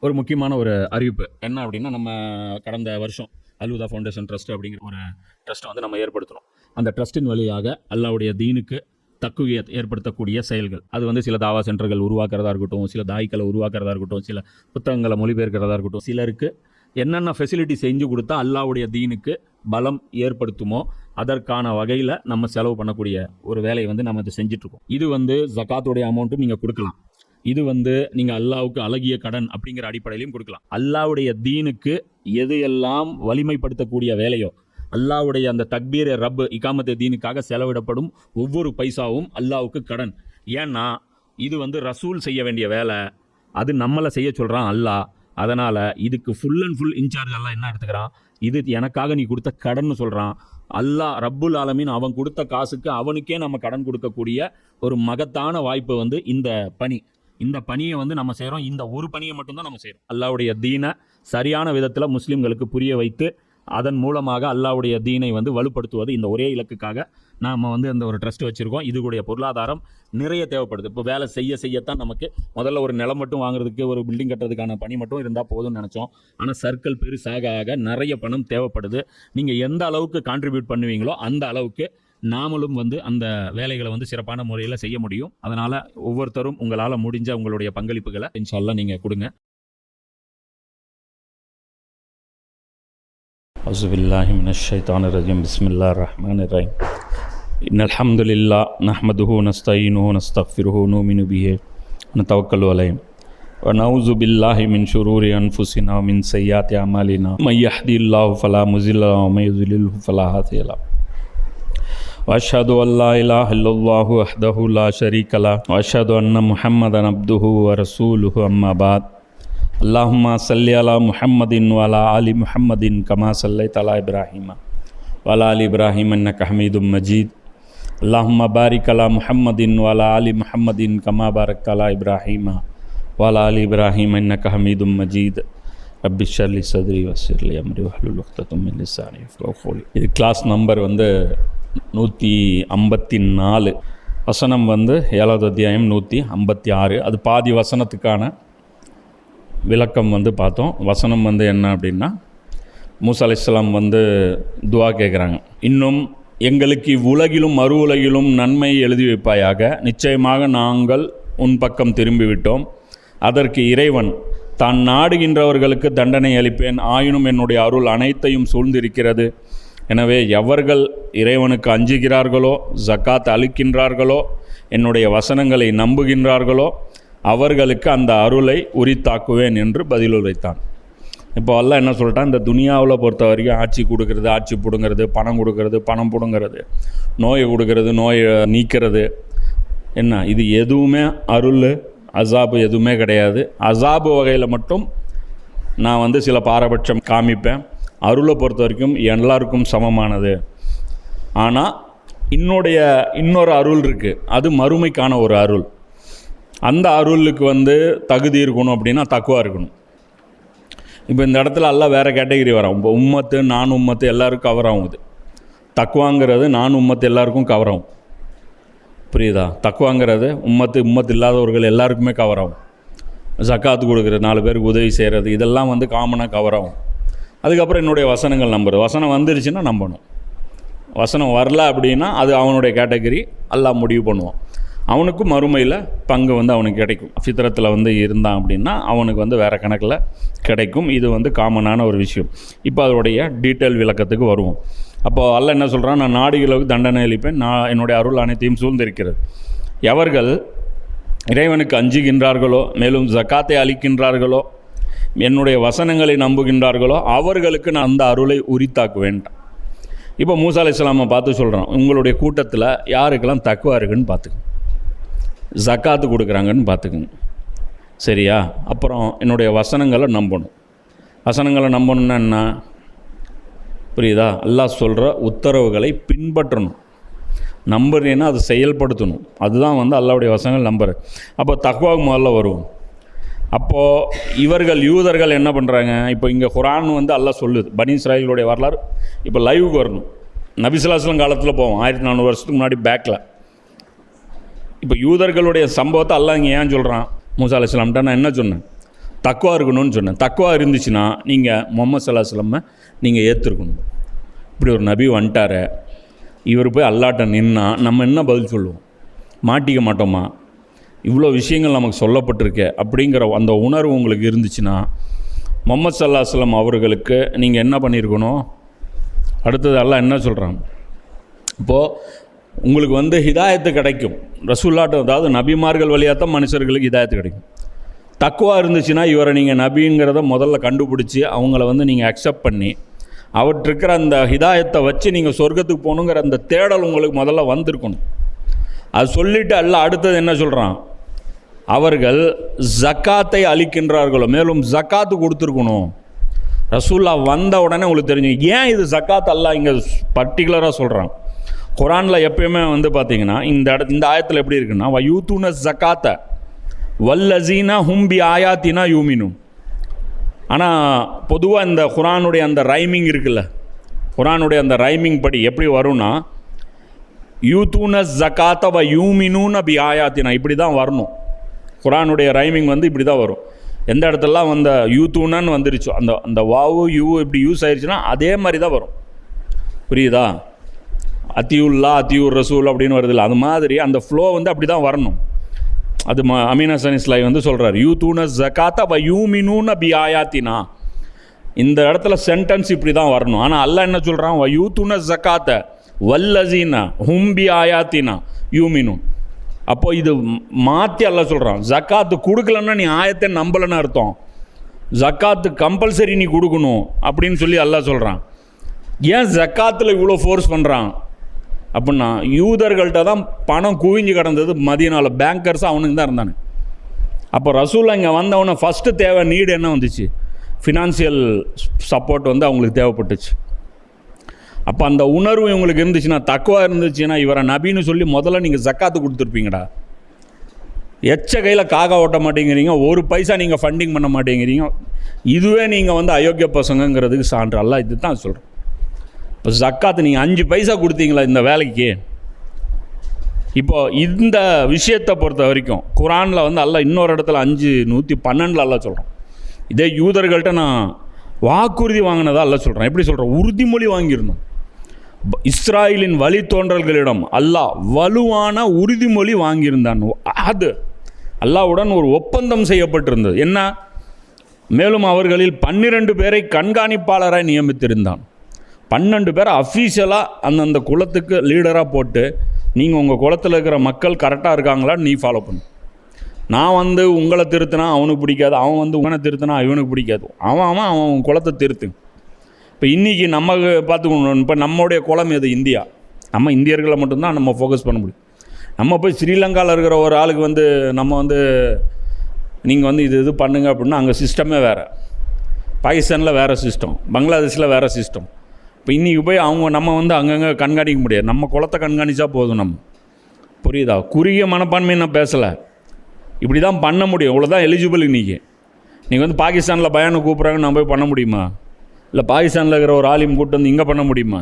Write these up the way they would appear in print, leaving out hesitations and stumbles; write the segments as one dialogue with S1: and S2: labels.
S1: ஒரு முக்கியமான ஒரு அறிவிப்பு என்ன அப்படின்னா, நம்ம கடந்த வருஷம் அல்-ஹுதா ஃபவுண்டேஷன் ட்ரஸ்ட் அப்படிங்கிற ஒரு ட்ரஸ்ட்டை வந்து நம்ம ஏற்படுத்தணும். அந்த ட்ரஸ்ட்டின் வழியாக அல்லாஹ்வுடைய தீனுக்கு தக்குவியத் ஏற்படுத்தக்கூடிய செயல்கள், அது வந்து சில தாவா சென்டர்கள் உருவாக்குறதா இருக்கட்டும், சில தாய்க்களை உருவாக்குறதா இருக்கட்டும், சில புத்தகங்களை மொழிபெயர்க்கிறதா இருக்கட்டும், சிலருக்கு என்னென்ன ஃபெசிலிட்டி செஞ்சு கொடுத்தா அல்லாஹ்வுடைய தீனுக்கு பலம் ஏற்படுத்துமோ அதற்கான வகையில் நம்ம செலவு பண்ணக்கூடிய ஒரு வேலையை வந்து நம்ம இதை செஞ்சிட்ருக்கோம். இது வந்து ஜகாத்துடைய அமௌண்ட்டும் நீங்கள் கொடுக்கலாம். இது வந்து நீங்கள் அல்லாஹ்வுக்கு அழகிய கடன் அப்படிங்கிற அடிப்படையிலையும் கொடுக்கலாம். அல்லாஹ்வுடைய தீனுக்கு எது எல்லாம் வலிமைப்படுத்தக்கூடிய வேலையோ, அல்லாஹ்வுடைய அந்த தக்பீர் ரப் இகாமத்து தீனுக்காக செலவிடப்படும் ஒவ்வொரு பைசாவும் அல்லாஹ்வுக்கு கடன். ஏன்னா இது வந்து ரசூல் செய்ய வேண்டிய வேலை, அது நம்மளை செய்ய சொல்கிறான் அல்லாஹ். அதனால் இதுக்கு ஃபுல் அண்ட் ஃபுல் இன்சார்ஜ் அல்லாஹ் என்ன எடுத்துக்கிறான், இது எனக்காக நீ கொடுத்த கடன்னு சொல்கிறான். அல்லாஹ் ரப்புல் ஆலமீன் அவன் கொடுத்த காசுக்கு அவனுக்கே நம்ம கடன் கொடுக்கக்கூடிய ஒரு மகத்தான வாய்ப்பு வந்து இந்த பணி. இந்த பணியை வந்து நம்ம செய்கிறோம். இந்த ஒரு பணியை மட்டும்தான் நம்ம செய்கிறோம். அல்லாஹ்வுடைய தீனை சரியான விதத்தில் முஸ்லீம்களுக்கு புரிய வைத்து அதன் மூலமாக அல்லாஹ்வுடைய தீனை வந்து வலுப்படுத்துவது, இந்த ஒரே இலக்குக்காக நாம் வந்து அந்த ஒரு ட்ரஸ்ட் வச்சுருக்கோம். இதுடைய பொருளாதாரம் நிறைய தேவைப்படுது. இப்போ வேலை செய்யத்தான் நமக்கு முதல்ல ஒரு நிலம் மட்டும் வாங்குறதுக்கு, ஒரு பில்டிங் கட்டுறதுக்கான பணி மட்டும் இருந்தால் போதும்னு நினச்சோம். ஆனால் சர்க்கிள் பெருசாக ஆக நிறைய பணம் தேவைப்படுது. நீங்கள் எந்த அளவுக்கு கான்ட்ரிபியூட் பண்ணுவீங்களோ அந்த அளவுக்கு நாமளும் வந்து அந்த வேலைகளை வந்து சிறப்பான முறையில் செய்ய முடியும். அதனால் ஒவ்வொருத்தரும் உங்களால் முடிஞ்ச உங்களுடைய பங்களிப்புகளை இன்ஷா அல்லாஹ் நீங்கள் கொடுங்க. அவுஸு பில்லாஹி மினஷ் ஷைத்தானிர் ரஜீம். பிஸ்மில்லாஹிர் ரஹ்மானிர் ரஹீம். இன்னல் ஹம்துலில்லாஹ் நஹ்மதுஹு வனஸ்தஈனுஹு வனஸ்தக்ஃபிருஹு வனுமினு பிஹி வனதவக்கலு அலைஹி வனஊஸு பில்லாஹி மின் ஷுரூரி அன்ஃபுஸினா வமின் ஸய்யிஆத்தி அமாலினா மை யஹ்திஹில்லாஹு ஃபலா முஸில்ல லஹு வமை யுضلில்ஹு ஃபலா ஹாதிய லஹு வஅஷ்ஹது அல்லா இலாஹ இல்லல்லாஹு வஹ்தஹு லா ஷரீக லஹு வஅஷ்ஹது அன்ன முஹம்மதன் அப்துஹு வ ரசூலுஹு அம்மா பஅத். அல்லாஹும்ம ஸல்லி அலா முஹம்மதின் வ அலா ஆலி முஹம்மதின் கமா ஸல்லைத அலா இப்ராஹீம வ அலா ஆலி இப்ராஹீம இன்னக ஹமீதும் மஜீத். அல்லாஹும்ம பாரிக் அலா முஹம்மதின் வ அலா ஆலி முஹம்மதின் கமா பாரக்த அலா இப்ராஹீம வ அலா ஆலி இப்ராஹீம இன்னக ஹமீதும் மஜீத். ரப்பி ஷ்ரஹ் லி ஸத்ரி வயஸ்ஸிர் லி அம்ரி வஹ்லுல் உக்ததம் மின் லிசானி யஃப்கஹு கௌலி. இது கிளாஸ் நம்பர் வந்து 154. வசனம் வந்து 7வது அத்தியாயம் 156. அது பாதி வசனத்துக்கான விளக்கம் வந்து பார்த்தோம். வசனம் வந்து என்ன அப்படின்னா, மூசா அலைஹிஸ்ஸலாம் வந்து துவா கேட்குறாங்க. இன்னும் எங்களுக்கு இவ்வுலகிலும் மறு உலகிலும் நன்மை எழுதி வைப்பாயாக. நிச்சயமாக நாங்கள் உன் பக்கம் திரும்பிவிட்டோம். அதற்கு இறைவன், தான் நாடுகின்றவர்களுக்கு தண்டனை அளிப்பேன், ஆயினும் என்னுடைய அருள் அனைத்தையும் சூழ்ந்திருக்கிறது. எனவே எவர்கள் இறைவனுக்கு அஞ்சுகிறார்களோ, ஜக்காத் அளிக்கின்றார்களோ, என்னுடைய வசனங்களை நம்புகின்றார்களோ அவர்களுக்கு அந்த அருளை உரித்தாக்குவேன் என்று பதிலுரைத்தான். இப்போ அல்லாஹ் என்ன சொல்லிட்டான், இந்த துனியாவில் பொறுத்த வரைக்கும் ஆட்சி கொடுக்கறது, ஆட்சி பிடுங்கிறது, பணம் கொடுக்கறது, பணம் பிடுங்கிறது, நோயை கொடுக்கறது, நோயை நீக்கிறது, என்ன இது எதுவுமே அருள் அசாபு எதுவுமே கிடையாது. அசாபு வகையில் மட்டும் நான் வந்து சில பாரபட்சம் காமிப்பேன். அருளை பொறுத்த வரைக்கும் எல்லாருக்கும் சமமானது. ஆனால் இன்னொரு அருள் இருக்குது, அது மறுமைக்கான ஒரு அருள். அந்த அருளுக்கு வந்து தகுதி இருக்கணும் அப்படின்னா தக்குவா இருக்கணும். இப்போ இந்த இடத்துல எல்லாம் வேறு கேட்டகரி வரும். இப்போ உம்மத்து நான் உம்மத்து எல்லாருக்கும் கவர் ஆகுது. தக்குவாங்கிறது நான் உம்மத்து எல்லாருக்கும் கவர் ஆகும். புரியுதா? தக்குவாங்கிறது உம்மத்து இல்லாதவர்கள் எல்லாருக்குமே கவர் ஆகும். ஜக்காத்து கொடுக்குறது, 4 பேருக்கு உதவி செய்கிறது, இதெல்லாம் வந்து காமனாக கவர் ஆகும். அதுக்கப்புறம் என்னுடைய வசனங்கள் நம்புறது. வசனம் வந்துருச்சுன்னா நம்பணும். வசனம் வரல அப்படின்னா அது அவனுடைய கேட்டகரி, அல்லாஹ் முடிவு பண்ணுவான். அவனுக்கும் மறுமையில் பங்கு வந்து அவனுக்கு கிடைக்கும். ஃபித்ரத்தில் வந்து இருந்தான் அப்படின்னா அவனுக்கு வந்து வேறு கணக்கில் கிடைக்கும். இது வந்து காமனான ஒரு விஷயம். இப்போ அதோடைய டீட்டெயில் விளக்கத்துக்கு வருவோம். அப்போது அல்லாஹ் என்ன சொல்கிறான், நான் நாடுகளுக்கு தண்டனை அளிப்பேன், நான் என்னுடைய அருள் அனைத்தையும் சூழ்ந்திருக்கிறது. எவர்கள் இறைவனுக்கு அஞ்சுகின்றார்களோ, மேலும் ஜக்காத்தை அளிக்கின்றார்களோ, என்னுடைய வசனங்களை நம்புகின்றார்களோ அவர்களுக்கு நான் அந்த அருளை உரித்தாக்குவேன். இப்போ மூசா அலைஹிஸ்ஸலாமை பார்த்து சொல்கிறான், உங்களுடைய கூட்டத்தில் யாருக்கெல்லாம் தக்குவா இருக்குன்னு பார்த்துக்கங்க, ஜக்காத்து கொடுக்குறாங்கன்னு பார்த்துக்குங்க, சரியா? அப்புறம் என்னுடைய வசனங்களை நம்பணும். வசனங்களை நம்பணுன்னா என்ன புரியுதா? அல்லாஹ் சொல்கிற உத்தரவுகளை பின்பற்றணும். நம்புறீன்னா அதை செயல்படுத்தணும். அதுதான் வந்து அல்லாஹ்வுடைய வசனங்கள் நம்புறது. அப்போ தக்வாவுக்கு முதல்ல வருவோம். அப்போது இவர்கள் யூதர்கள் என்ன பண்ணுறாங்க, இப்போ இங்கே குர்ஆன் வந்து அல்லாஹ் சொல்லுது, பனி இஸ்ராயீலுடைய வரலாறு இப்போ லைவுக்கு வரணும். நபி ஸல்லல்லாஹு அலைஹி வஸல்லம் காலத்தில் போவோம், 1400 வருஷத்துக்கு முன்னாடி பேக்கில். இப்போ யூதர்களுடைய சம்பவத்தை அல்லாஹ் இங்கே ஏன் சொல்கிறான், மூசா அலைஹிஸ்ஸலாம்ட்ட நான் என்ன சொன்னேன், தக்குவா இருக்கணும்னு சொன்னேன். தக்குவா இருந்துச்சுன்னா நீங்கள் முகமது ஸல்லல்லாஹு அலைஹி வஸல்லம் நீங்கள் ஏற்றுருக்கணும். இப்படி ஒரு நபி வந்துட்டார், இவர் போய் அல்லாட்ட நின்னா நம்ம என்ன பதில் சொல்லுவோம்? மாட்டிக்க மாட்டோமா? இவ்வளோ விஷயங்கள் நமக்கு சொல்லப்பட்டிருக்கே அப்படிங்கிற அந்த உணர்வு உங்களுக்கு இருந்துச்சுன்னா முகமது ஸல்லல்லாஹு அலைஹி வஸல்லம் அவர்களுக்கு நீங்கள் என்ன பண்ணியிருக்கணும்? அடுத்தது அல்லாஹ் என்ன சொல்கிறாங்க? இப்போது உங்களுக்கு வந்து ஹிதாயத்து கிடைக்கும் ரசூலுல்லாஹ், அதாவது நபிமார்கள் வழியாக தான் மனுஷர்களுக்கு ஹிதாயத்து கிடைக்கும். தக்குவா இருந்துச்சுன்னா இவரை நீங்கள் நபிங்கிறத முதல்ல கண்டுபிடிச்சி அவங்கள வந்து நீங்கள் அக்செப்ட் பண்ணி அவற்றிருக்கிற அந்த ஹிதாயத்தை வச்சு நீங்கள் சொர்க்கத்துக்கு போகணுங்கிற அந்த தேடல் உங்களுக்கு முதல்ல வந்திருக்கணும். அது சொல்லிவிட்டு அல்லாஹ் அடுத்தது என்ன சொல்கிறான்? அவர்கள் ஜக்காத்தை அளிக்கின்றார்களோ, மேலும் ஜக்காத்து கொடுத்துருக்கணும். ரசூலுல்லாஹ் வந்த உடனே உங்களுக்கு தெரிஞ்சு ஏன் இது ஜக்காத் அல்லாஹ் இங்கே பர்டிகுலராக சொல்கிறான். குரானில் எப்பயுமே வந்து பார்த்திங்கன்னா இந்த ஆயத்தில் எப்படி இருக்குன்னா, வயூத்தூன ஜக்காத்த வல்லசீனா ஹும்பி ஆயாத்தினா யூமினும். ஆனால் பொதுவாக இந்த குரானுடைய அந்த ரைமிங் இருக்குல்ல, குரானுடைய அந்த ரைமிங் படி எப்படி வரும்னா, யூத்தூன ஜக்காத்த வ யூமினூன பி ஆயாத்தினா, இப்படி தான் வரணும். குரானுடைய ரைமிங் வந்து இப்படி தான் வரும். எந்த இடத்துலலாம் அந்த யூத்தூனன்னு வந்துருச்சோ அந்த வாவு யூ இப்படி யூஸ் ஆயிடுச்சுன்னா அதே மாதிரி தான் வரும். புரியுதா? அத்தியுல்லா அத்தியூர் ரசூல் அப்படின்னு வருதில்ல, அது மாதிரி அந்த ஃப்ளோ வந்து அப்படி தான் வரணும். அது அமீன் ஹசன் இஸ்லாய் வந்து சொல்கிறார், யூத்தூன ஜக்காத்த வ யூமினூன பி ஆயாத்தினா. இந்த இடத்துல சென்டென்ஸ் இப்படி தான் வரணும். ஆனால் அல்லாஹ் என்ன சொல்கிறான்? வ யூத்தூன ஜக்காத்த வல்லசீனா ஹும்பி ஆயாத்தினா யூமினூன். அப்போது இது மாற்றி அல்லாஹ் சொல்கிறான், ஜக்காத்து கொடுக்கலன்னா நீ ஆயத்தை நம்பலைன்னு அர்த்தம். ஜக்காத்து கம்பல்சரி நீ கொடுக்கணும் அப்படின்னு சொல்லி அல்லாஹ் சொல்கிறான். ஏன் ஜக்காத்தில் இவ்வளோ ஃபோர்ஸ் பண்ணுறான் அப்படின்னா, யூதர்கள்ட்ட தான் பணம் குவிஞ்சு கிடந்தது மதீனாவில், பேங்கர்ஸ் அவனுக்கு தான் இருந்தானு. அப்போ ரசூலுல்லாஹ் இங்கே வந்தவொடனே ஃபஸ்ட்டு தேவை நீடு என்ன வந்துச்சு? ஃபினான்சியல் சப்போர்ட் வந்து அவங்களுக்கு தேவைப்பட்டுச்சு. அப்போ அந்த உணர்வு இவங்களுக்கு இருந்துச்சுன்னா, தக்குவா இருந்துச்சுன்னா, இவரை நபின்னு சொல்லி முதல்ல நீங்கள் ஜக்காத்து கொடுத்துருப்பீங்கடா. எச்ச கையில் காக்கா ஓட்ட மாட்டேங்கிறீங்க, ஒரு பைசா நீங்கள் ஃபண்டிங் பண்ண மாட்டேங்கிறீங்க. இதுவே நீங்கள் வந்து அயோக்கிய பசங்கிறதுக்கு சான்று. அல்லாஹ் இது தான் சொல்கிறேன். இப்போ ஜக்காத்து நீங்கள் 5 பைசா கொடுத்தீங்களா இந்த வேலைக்கு? இப்போது இந்த விஷயத்தை பொறுத்த வரைக்கும் குரானில் வந்து அல்லாஹ் இன்னொரு இடத்துல 5:112 அல்லாஹ் சொல்கிறோம். இதே யூதர்கள்ட்ட நான் வாக்குறுதி வாங்கினதா அல்லாஹ் சொல்கிறேன். எப்படி சொல்கிறேன்? உறுதிமொழி வாங்கியிருந்தோம். இஸ்ராயலின் வழித்தோன்றல்களிடம் அல்லாஹ் வலுவான உறுதிமொழி வாங்கியிருந்தான். அது அல்லாஹ்வுடன் ஒரு ஒப்பந்தம் செய்யப்பட்டிருந்தது. என்ன? மேலும் அவர்களில் 12 பேரை கண்காணிப்பாளராக நியமித்திருந்தான். 12 பேரை அஃபீஷியலாக அந்தந்த குலத்துக்கு லீடராக போட்டு, நீங்கள் உங்கள் குலத்தில் இருக்கிற மக்கள் கரெக்டாக இருக்காங்களான்னு நீ ஃபாலோ பண்ணு. நான் வந்து உங்களை திருத்தினா அவனுக்கு பிடிக்காது, அவன் வந்து உன்னை திருத்தினா இவனுக்கு பிடிக்காது. அவன் குலத்தை திருத்து. இப்போ இன்றைக்கி நம்ம பார்த்துக்கணும். இப்போ நம்மளுடைய குலம் எது? இந்தியா. நம்ம இந்தியர்களை மட்டும்தான் நம்ம ஃபோக்கஸ் பண்ண முடியும். நம்ம போய் ஸ்ரீலங்காவில் இருக்கிற ஒரு ஆளுக்கு வந்து நம்ம வந்து நீங்கள் வந்து இது பண்ணுங்க அப்படின்னா அங்கே சிஸ்டமே வேறு. பாகிஸ்தானில் வேறு சிஸ்டம், பங்களாதேஷில் வேறு சிஸ்டம். இப்போ இன்றைக்கி போய் நம்ம வந்து அங்கங்கே கண்காணிக்க முடியாது. நம்ம குலத்தை கண்காணித்தா போதும். நம்ம புரியுதா? குறுகிய மனப்பான்மை நான் பேசலை. இப்படி தான் பண்ண முடியும். இவ்வளோ தான் எலிஜிபிள். இன்றைக்கி நீங்கள் வந்து பாகிஸ்தானில் பயானை கூப்பிட்றாங்க, நான் போய் பண்ண முடியுமா? இல்லை பாகிஸ்தானில் இருக்கிற ஒரு ஆலிம் கூப்பிட்டு வந்து இங்கே பண்ண முடியுமா?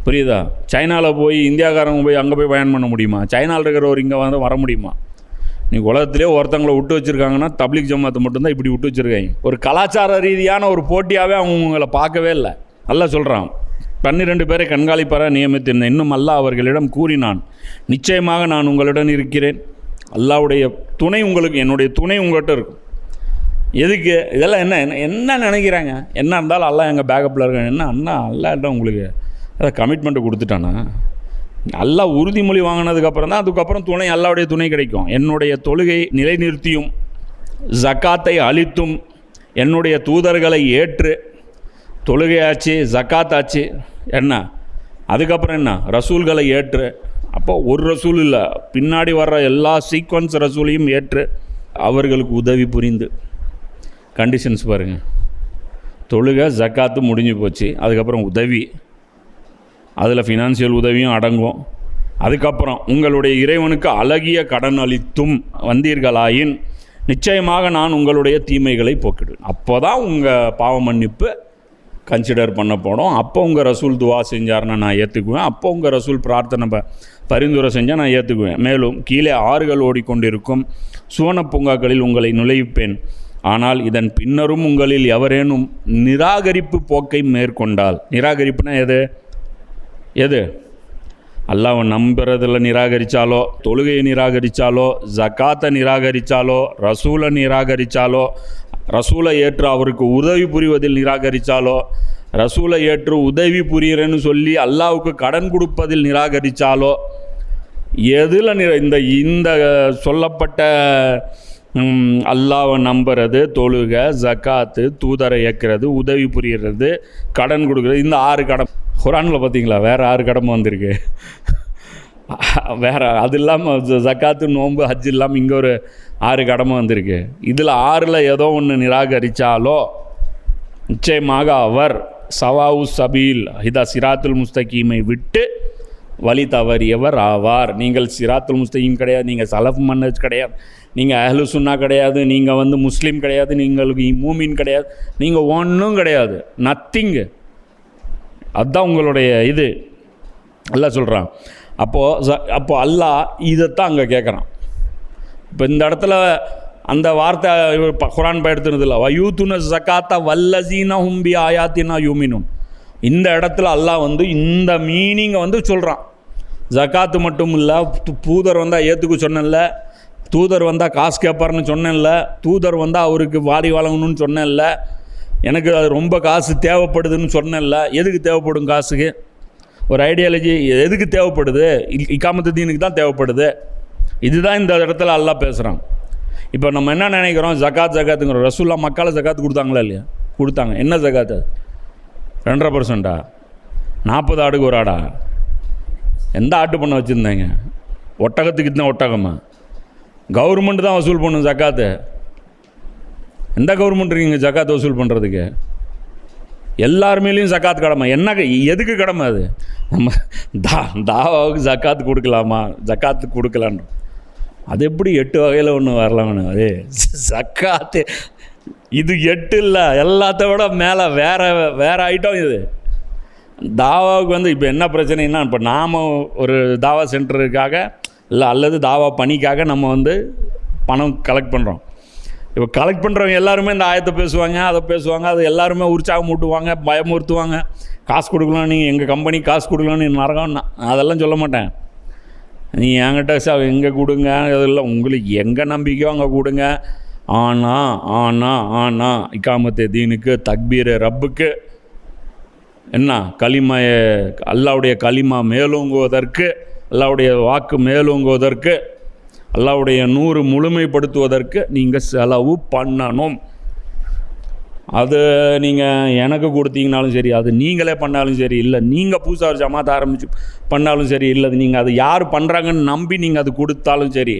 S1: புரியுதா? சைனாவில் போய் இந்தியாக்காரங்க போய் அங்கே போய் பயன் பண்ண முடியுமா? சைனாவில் இருக்கிறவர் இங்கே வந்து வர முடியுமா? நீ உலகத்திலே ஒருத்தங்களை விட்டு வச்சுருக்காங்கன்னா தப்லீக் ஜமாத்தை மட்டும்தான் இப்படி விட்டு வச்சுருக்காங்க. ஒரு கலாச்சார ரீதியான ஒரு போட்டியாகவே அவங்களை பார்க்கவே இல்லை. அல்லாஹ் சொல்கிறான், 12 பேரை கண்காணிப்பாராக நியமித்திருந்தேன். இன்னும் அல்லாஹ் அவர்களிடம் கூறினான், நிச்சயமாக நான் உங்களுடன் இருக்கிறேன். அல்லாஹ்வுடைய துணை உங்களுக்கு, என்னுடைய துணை உங்கள்கிட்ட இருக்கும். எதுக்கு இதெல்லாம்? என்ன நினைக்கிறாங்க? என்ன இருந்தாலும் அல்லாஹ் எங்கள் பேக்கப்பில் இருக்காங்க. என்ன அண்ணா அல்லாஹ்ட்ட உங்களுக்கு அதை கமிட்மெண்ட்டு கொடுத்துட்டானா? அல்லாஹ் உறுதிமொழி வாங்கினதுக்கப்புறம் தான் அதுக்கப்புறம் துணை, அல்லாஹ்வுடைய துணை கிடைக்கும். என்னுடைய தொழுகை நிலைநிறுத்தியும் ஜக்காத்தை அளித்தும் என்னுடைய தூதர்களை ஏற்று, தொழுகையாச்சு ஜக்காத்தாச்சு, என்ன அதுக்கப்புறம் என்ன ரசூல்களை ஏற்று. அப்போ ஒரு ரசூல் இல்லை, பின்னாடி வர்ற எல்லா சீக்வன்ஸ் ரசூலையும் ஏற்று அவர்களுக்கு உதவி புரிந்து. கண்டிஷன்ஸ் பாருங்கள். தொழுகை ஜக்காத்து முடிஞ்சு போச்சு, அதுக்கப்புறம் உதவி, அதில் ஃபினான்சியல் உதவியும் அடங்கும். அதுக்கப்புறம் உங்களுடைய இறைவனுக்கு அழகிய கடன் அளித்தும் வந்தீர்களாயின் நிச்சயமாக நான் உங்களுடைய தீமைகளை போக்கிடுவேன். அப்போ தான் உங்கள் பாவ மன்னிப்பு கன்சிடர் பண்ண போடும். அப்போ உங்கள் ரசூல் துவா செஞ்சார்னா நான் ஏற்றுக்குவேன். அப்போ உங்கள் ரசூல் பிரார்த்தனை பரிந்துரை செஞ்சால் நான் ஏற்றுக்குவேன். மேலும் கீழே ஆறுகள் ஓடிக்கொண்டிருக்கும் சுவன பூங்காக்களில் உங்களை நுழைவிப்பேன். ஆனால் இதன் பின்னரும் உங்களில் எவரேனும் நிராகரிப்பு போக்கை மேற்கொண்டால், நிராகரிப்புனா எது அல்லாஹ்வை நம்புறதில் நிராகரித்தாலோ, தொழுகையை நிராகரித்தாலோ, ஜக்காத்தை நிராகரித்தாலோ, ரசூலை நிராகரித்தாலோ, ரசூலை ஏற்று அவருக்கு உதவி புரிவதில் நிராகரித்தாலோ, ரசூலை ஏற்று உதவி புரிகிறேன்னு சொல்லி அல்லாஹ்வுக்கு கடன் கொடுப்பதில் நிராகரித்தாலோ, எதில் இந்த சொல்லப்பட்ட அல்லாஹ்வை நம்புறது, தொழுகை, ஜக்காத்து, தூதரை ஏற்கிறது, உதவி புரிகிறது, கடன் கொடுக்குறது, இந்த 6 கடன் குர்ஆனில் பார்த்தீங்களா? வேறு 6 கடமை வந்திருக்கு. வேறு அது இல்லாமல் ஜக்காத்து, நோன்பு, ஹஜ் இல்லாமல் இங்கே ஒரு 6 கடமை வந்திருக்கு. இதில் 6ல் ஏதோ ஒன்று நிராகரித்தாலோ நிச்சயமாக அவர் சவாவு சபீல் இதா சிராத்துல் முஸ்தகீமை விட்டு வழி தவறியவர் ஆவார். நீங்கள் சிராத்துல் முஸ்தகீம் கிடையாது, நீங்கள் சலஃப் மன்னஜ் கிடையாது, நீங்கள் அஹ்லு சுன்னா கிடையாது, நீங்கள் முஸ்லீம் கிடையாது, நீங்கள் மூமின் கிடையாது, நீங்கள் ஒன்றும் கிடையாது, நத்திங்கு. அதுதான் உங்களுடைய இது அல்லாஹ் சொல்கிறான். அப்போது அல்லாஹ் இதைத்தான் அங்கே கேட்குறான். இப்போ இந்த இடத்துல அந்த வார்த்தை குர்ஆன் பயன்படுத்துனது இல்லை. வயூத்துன ஜக்காத்தா வல்லசீனா ஹும்பி ஆயாத்தினா யூமினும். இந்த இடத்துல அல்லாஹ் இந்த மீனிங்கை சொல்கிறான். ஜக்காத்து மட்டும் இல்லை, தூதர் வந்தால் ஏற்றுக்க சொன்னேன்ல, தூதர் வந்தால் காசு கேட்பார்னு சொன்னேன்ல, தூதர் வந்தால் அவருக்கு வாரி வழங்கணும்னு சொன்னேன்ல, எனக்கு அது ரொம்ப காசு தேவைப்படுதுன்னு சொன்னேன்ல. எதுக்கு தேவைப்படும் காசுக்கு? ஒரு ஐடியாலஜி எதுக்கு தேவைப்படுது? இக்காமத்து தீனுக்கு தான் தேவைப்படுது. இதுதான் இந்த இடத்துல அல்லாஹ் பேசுகிறான். இப்போ நம்ம என்ன நினைக்கிறோம்? ஜக்காத்துங்கிறோம். ரசூல்லா மக்களை ஜக்காத்து கொடுத்தாங்களா இல்லையா? கொடுத்தாங்க. என்ன ஜக்காத்து? 2.5%? 40 ஆடுக்கு ஒரு ஆடா? எந்த ஆட்டு பண்ண வச்சுருந்தாங்க? ஒட்டகத்துக்கு தான் ஒட்டகமா? கவர்மெண்ட் தான் வசூல் பண்ணும் ஜக்காத்து. எந்த கவர்மெண்ட் இருக்கீங்க ஜக்காத் வசூல் பண்ணுறதுக்கு? எல்லாருமேலேயும் ஜக்காத் கடமை. எதுக்கு கடமை அது? நம்ம தாவாவுக்கு ஜக்காத்து கொடுக்கலாமா? ஜக்காத்து கொடுக்கலான்னு அது எப்படி 8 வகையில் ஒன்று வரலாம்னு? அது ஜக்காத்து இது 8 இல்லை, எல்லாத்த விட மேலே வேறு ஐட்டம் இது. தாவாவுக்கு இப்போ என்ன பிரச்சனைன்னா, இப்போ நாம் ஒரு தாவா சென்டருக்காக இல்லை அல்லது தாவா பணிக்காக நம்ம பணம் கலெக்ட் பண்ணுறோம். இப்போ கலெக்ட் பண்ணுறவங்க எல்லாருமே இந்த ஆயத்தை பேசுவாங்க, அதை பேசுவாங்க, அது எல்லாருமே உற்சாகம் ஊட்டுவாங்க, பயமுறுத்துவாங்க. காசு கொடுக்கலாம், நீங்கள் எங்கள் கம்பெனிக்கு காசு கொடுக்கலாம், நீ நரகம்னா அதெல்லாம் சொல்ல மாட்டேன். நீ என்கிட்ட எங்கே கொடுங்க, அதெல்லாம் உங்களுக்கு எங்கே நம்பிக்கையோ அங்கே கொடுங்க. ஆனால் இக்காமத்தே தீனுக்கு, தக்பீர் ரப்புக்கு, என்ன கலிமாயை அல்லாவுடைய கலிமா மேலோங்குவதற்கு, அல்லாவுடைய வாக்கு மேலோங்குவதற்கு, அல்லாவுடைய 100 முழுமைப்படுத்துவதற்கு நீங்கள் செலவு பண்ணணும். அது நீங்கள் எனக்கு கொடுத்தீங்கனாலும் சரி, அது நீங்களே பண்ணாலும் சரி, இல்லை நீங்கள் புதுசாக ஒரு ஜமாத் ஆரம்பித்து பண்ணாலும் சரி, இல்லை நீங்கள் அது யார் பண்ணுறாங்கன்னு நம்பி நீங்கள் அது கொடுத்தாலும் சரி,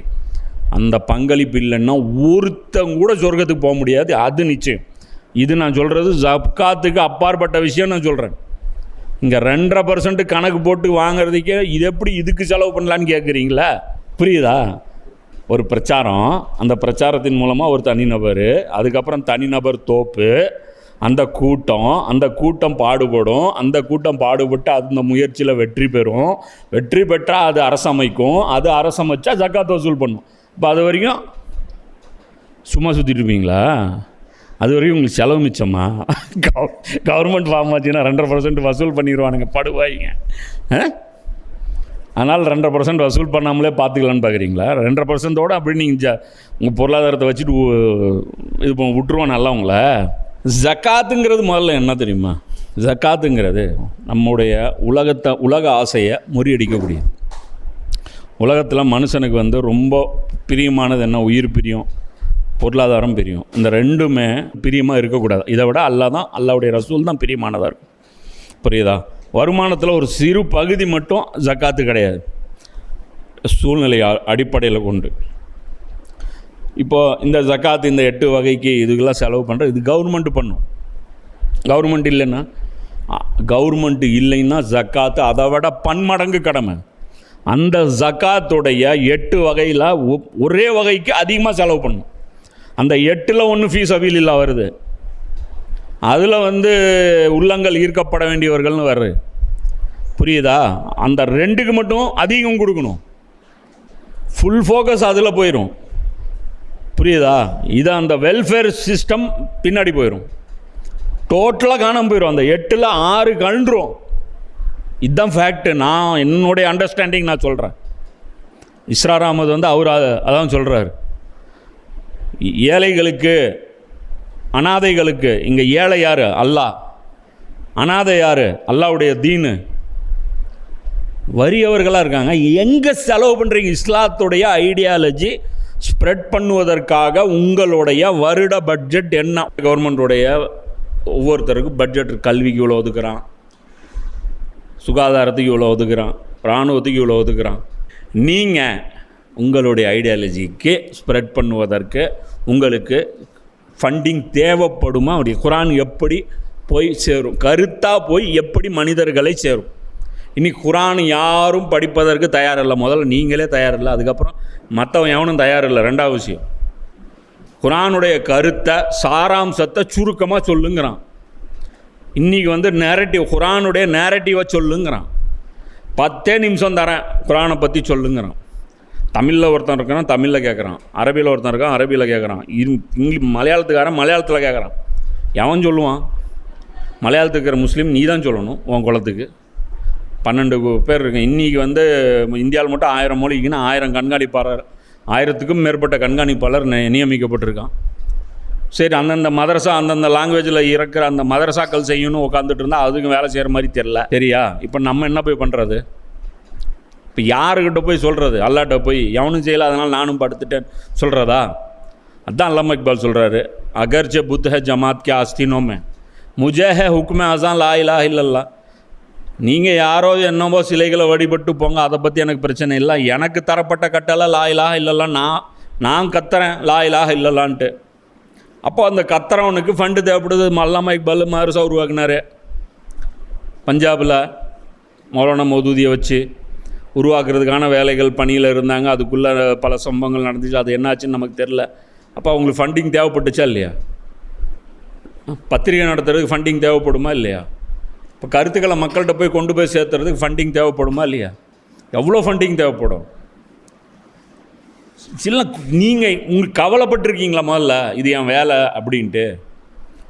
S1: அந்த பங்களிப்பு இல்லைன்னா ஒருத்தங்க சொர்க்கத்துக்கு போக முடியாது. அது நிச்சயம். இது நான் சொல்கிறது ஜக்காத்துக்கு அப்பாற்பட்ட விஷயம் நான் சொல்கிறேன். இங்கே 2.5% கணக்கு போட்டு வாங்கிறதுக்கே இது எப்படி இதுக்கு செலவு பண்ணலான்னு கேட்குறீங்களா? புரியுதா? ஒரு பிரச்சாரம், அந்த பிரச்சாரத்தின் மூலமாக ஒரு தனிநபர், அதுக்கப்புறம் தனிநபர் தோப்பு, அந்த கூட்டம் பாடுபடும், அந்த கூட்டம் பாடுபட்டு அந்த முயற்சியில் வெற்றி பெறும், வெற்றி பெற்றால் அது அரசமைக்கும், அது அரசமைச்சா ஜக்காத் வசூல் பண்ணும். இப்போ அது வரைக்கும் சும்மா சுற்றிட்டு இருப்பீங்களா? அது வரைக்கும் உங்களுக்கு செலவு மிச்சமா? கவர்மெண்ட் ஃபார்ம் ஆச்சுன்னா 2.5% வசூல் பண்ணிடுவானுங்க, படுவாய்ங்க. அதனால் 2.5% வசூல் பண்ணாமலே பார்த்துக்கலான்னு பார்க்குறீங்களா? 2.5%ஓடு அப்படி நீங்கள் உங்கள் பொருளாதாரத்தை வச்சுட்டு இது விட்டுருவான் நல்லா உங்களை. ஜக்காத்துங்கிறது முதல்ல என்ன தெரியுமா? ஜக்காத்துங்கிறது நம்முடைய உலக ஆசையை முறியடிக்கக்கூடியது. உலகத்தில் மனுஷனுக்கு ரொம்ப பிரியமானது என்ன? உயிர் பிரியம், பொருளாதாரம் பிரியம். இந்த ரெண்டுமே பிரியமாக இருக்கக்கூடாது. இதை விட அல்லாவுடைய ரசூல் தான் பிரியமானதாக இருக்கும். புரியுதா? வருமானத்தில் ஒரு சிறு பகுதி மட்டும் ஜக்காத்து கிடையாது, சூழ்நிலை அடிப்படையில் கொண்டு. இப்போது இந்த ஜக்காத்து இந்த 8 வகைக்கு இதுக்கெல்லாம் செலவு பண்ணுறது இது கவர்மெண்ட்டு பண்ணும். கவர்மெண்ட்டு இல்லைன்னா ஜக்காத்து அதை விட பன்மடங்கு கடமை. அந்த ஜக்காத்துடைய 8 வகையில் ஒரே வகைக்கு அதிகமாக செலவு பண்ணும். அந்த 8ல் 1 ஃபீ சபீலில்லா வருது, அதில் உள்ளங்கள் ஈர்க்கப்பட வேண்டியவர்கள்னு வருது. புரியுதா? அந்த 2க்கு மட்டும் அதிகம் கொடுக்கணும். ஃபுல் ஃபோக்கஸ் அதில் போயிடும். புரியுதா? இது அந்த வெல்ஃபேர் சிஸ்டம் பின்னாடி போயிடும், டோட்டலாக காணாமல் போயிடும். அந்த 8ல் 6 கழுந்துரும். இதுதான் ஃபேக்ட்டு. நான் என்னுடைய அண்டர்ஸ்டாண்டிங் நான் சொல்கிறேன். இஸ்ரார் அகமது வந்து அவர் அதான் சொல்கிறார், ஏழைகளுக்கு அனாதைகளுக்கு. இங்கே ஏழை யார்? அல்லாஹ். அனாதை யார்? அல்லாஹ்வுடைய தீனு. வறியவர்களாக இருக்காங்க. எங்கே செலவு பண்ணுறீங்க? இஸ்லாத்துடைய ஐடியாலஜி ஸ்ப்ரெட் பண்ணுவதற்காக உங்களுடைய வருட பட்ஜெட் என்ன? கவர்மெண்ட்டுடைய ஒவ்வொருத்தருக்கும் பட்ஜெட், கல்விக்கு இவ்வளோ ஒதுக்குறான், சுகாதாரத்துக்கு இவ்வளோ ஒதுக்குறான், இராணுவத்துக்கு இவ்வளோ ஒதுக்குறான். நீங்கள் உங்களுடைய ஐடியாலஜிக்கு ஸ்ப்ரெட் பண்ணுவதற்கு உங்களுக்கு ஃபண்டிங் தேவைப்படுமா? அப்படி குரான் எப்படி போய் சேரும்? கருத்தாக போய் எப்படி மனிதர்களை சேரும்? இனி குரான் யாரும் படிப்பதற்கு தயாரில்லை. முதல்ல நீங்களே தயாரில்லை, அதுக்கப்புறம் மற்றவன் எவனும் தயாரில்லை. ரெண்டாவது விஷயம், குரானுடைய கருத்தை சாராம்சத்தை சுருக்கமாக சொல்லுங்கிறான். இன்றைக்கி வந்து நேரட்டிவ், குரானுடைய நேரட்டிவை சொல்லுங்கிறான். 10 நிமிஷம் தரேன் குரானை பற்றி சொல்லுங்கிறான். தமிழில் ஒருத்தன் இருக்கிறான், தமிழில் கேட்குறான். அரபியில் ஒருத்தன் இருக்கான், அரபியில் கேட்குறான். மலையாளத்துக்காரன் மலையாளத்தில் கேட்குறான். எவன் சொல்லுவான்? மலையாளத்துக்கு இருக்கிற முஸ்லீம் நீ தான் சொல்லணும். உன் குலத்துக்கு 12 பேர் இருக்கேன். இன்றைக்கி வந்து இந்தியாவில் மட்டும் 1000 மொழிக்குன்னா 1000 கண்காணிப்பாளர், 1000க்கும் மேற்பட்ட கண்காணிப்பாளர் நியமிக்கப்பட்டிருக்கான். சரி, அந்தந்த மதரசா அந்தந்த லாங்குவேஜில் இருக்கிற அந்த மதரசாக்கள் செய்யணும் உட்காந்துட்டு இருந்தால் அதுக்கு வேலை செய்கிற மாதிரி தெரில. சரியா? இப்போ நம்ம என்ன போய் பண்ணுறது? இப்போ யாருக்கிட்ட போய் சொல்கிறது? அல்லாட்ட போய் எவனும் செய்யலை அதனால் நானும் படுத்துட்டேன் சொல்கிறதா? அதுதான் அல்லாமா இக்பால் சொல்கிறாரு, அகர்ஜ புத் ஹை ஜமாத் கே ஆஸ்தீனோமே முஜே ஹே ஹுக்மே அசான் லா இலாஹ இல்லல்லா. நீங்கள் யாரோ என்னவோ சிலைகளை வழிபட்டு போங்க, அதை பற்றி எனக்கு பிரச்சனை இல்லை. எனக்கு தரப்பட்ட கட்டளை லா இலாஹ இல்லல்லா. நான் கத்துறேன் லா இலாஹ இல்லல்லான்ட்டு. அப்போ அந்த கத்துறவனுக்கு ஃபண்டு தேவைப்படுது. அல்லாமா இக்பால் மதரசா உருவாக்குனார் பஞ்சாபில், மௌலானா மௌதூதியை வச்சு உருவாக்குறதுக்கான வேலைகள் பணியில் இருந்தாங்க. அதுக்குள்ளே பல சம்பவங்கள் நடந்துச்சு. அது என்னாச்சுன்னு நமக்கு தெரில. அப்போ அவங்களுக்கு ஃபண்டிங் தேவைப்பட்டுச்சா இல்லையா? பத்திரிகை நடத்துறதுக்கு ஃபண்டிங் தேவைப்படுமா இல்லையா? இப்போ கருத்துக்களை மக்கள்கிட்ட போய் கொண்டு போய் சேர்த்துறதுக்கு ஃபண்டிங் தேவைப்படுமா இல்லையா? எவ்வளோ ஃபண்டிங் தேவைப்படும்? சில நீங்கள் உங்களுக்கு கவலைப்பட்டிருக்கீங்களா முதல்ல இது என் வேலை அப்படின்ட்டு?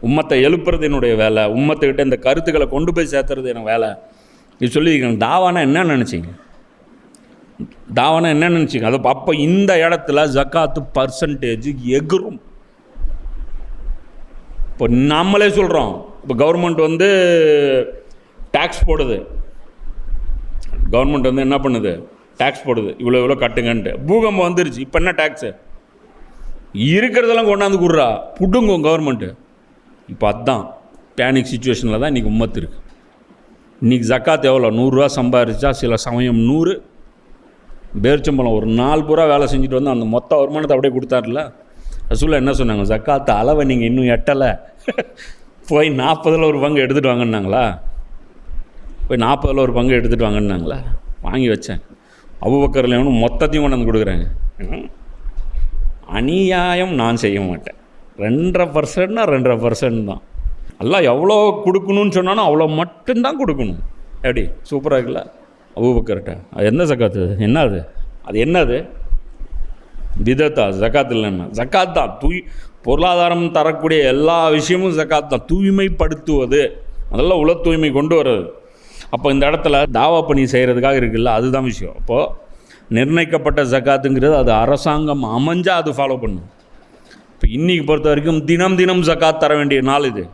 S1: உம்மத்தை எழுப்புறது என்னுடைய வேலை, உம்மத்துக்கிட்ட இந்த கருத்துக்களை கொண்டு போய் சேர்த்துறது என் வேலை. இது சொல்லியிருக்காங்க. தாவானா என்ன நினச்சிங்க? தாவானா என்ன நினச்சிங்க? அது அப்போ இந்த இடத்துல ஜக்காத்து பர்சன்டேஜ் எகுரும். இப்போ நம்மளே சொல்கிறோம், இப்போ கவர்மெண்ட் வந்து டேக்ஸ் போடுது. கவர்மெண்ட் வந்து என்ன பண்ணுது? டேக்ஸ் போடுது, இவ்வளோ கட்டுங்கன்ட்டு. பூகம்பம் வந்துருச்சு, இப்போ என்ன டேக்ஸு? இருக்கிறதெல்லாம் கொண்டாந்து கொடுறா, புடுங்கும் கவர்மெண்ட்டு. இப்போ அதுதான் பேனிக் சுச்சுவேஷனில் தான் இன்றைக்கி உம்மத்து இருக்குது. இன்றைக்கி ஜக்காத் எவ்வளோ? 100 ரூபா சம்பாரிச்சா சில சமயம் 100 பேர்ச்சம்பளம் ஒரு 4 பூரா வேலை செஞ்சுட்டு வந்து அந்த மொத்த வருமானத்தை அப்படியே கொடுத்தாருல. ரசூலுல்லாஹ் என்ன சொன்னாங்க? ஜக்காத்து அளவை நீங்கள் இன்னும் எட்டலை, போய் 40ல் ஒரு பங்கு எடுத்துகிட்டு வாங்கினாங்களா? போய் 40ல் ஒரு பங்கு எடுத்துகிட்டு வாங்கினாங்களா? வாங்கி வச்சேன். அபூபக்கர்ல எவனும் மொத்தத்தையும் கொண்டு வந்து கொடுக்குறாங்க. அநியாயம் நான் செய்ய மாட்டேன். 2.5%னா 2.5% தான். எல்லாம் எவ்வளோ கொடுக்கணும்னு சொன்னாலும் அவ்வளோ மட்டும்தான் கொடுக்கணும். எப்படி சூப்பராக இருக்குல்ல அபூபக்கர்கிட்ட? அது என்ன ஜக்காத்து? என்ன அது? அது என்னது? விதத்தா? ஜக்காத் இல்லைன்னா ஜக்காத் தான். பொருளாதாரம் தரக்கூடிய எல்லா விஷயமும் ஜக்காத் தான். தூய்மைப்படுத்துவது, முதல்ல உள தூய்மை கொண்டு வர்றது. அப்போ இந்த இடத்துல தாவா பணி செய்கிறதுக்காக இருக்குல்ல, அதுதான் விஷயம். அப்போது நிர்ணயிக்கப்பட்ட ஜக்காத்துங்கிறது அது அரசாங்கம் அமைஞ்சால் அது ஃபாலோ பண்ணும். இப்போ இன்றைக்கி பொறுத்த வரைக்கும் தினம் தினம் ஜக்காத் தர வேண்டிய நாள் இது.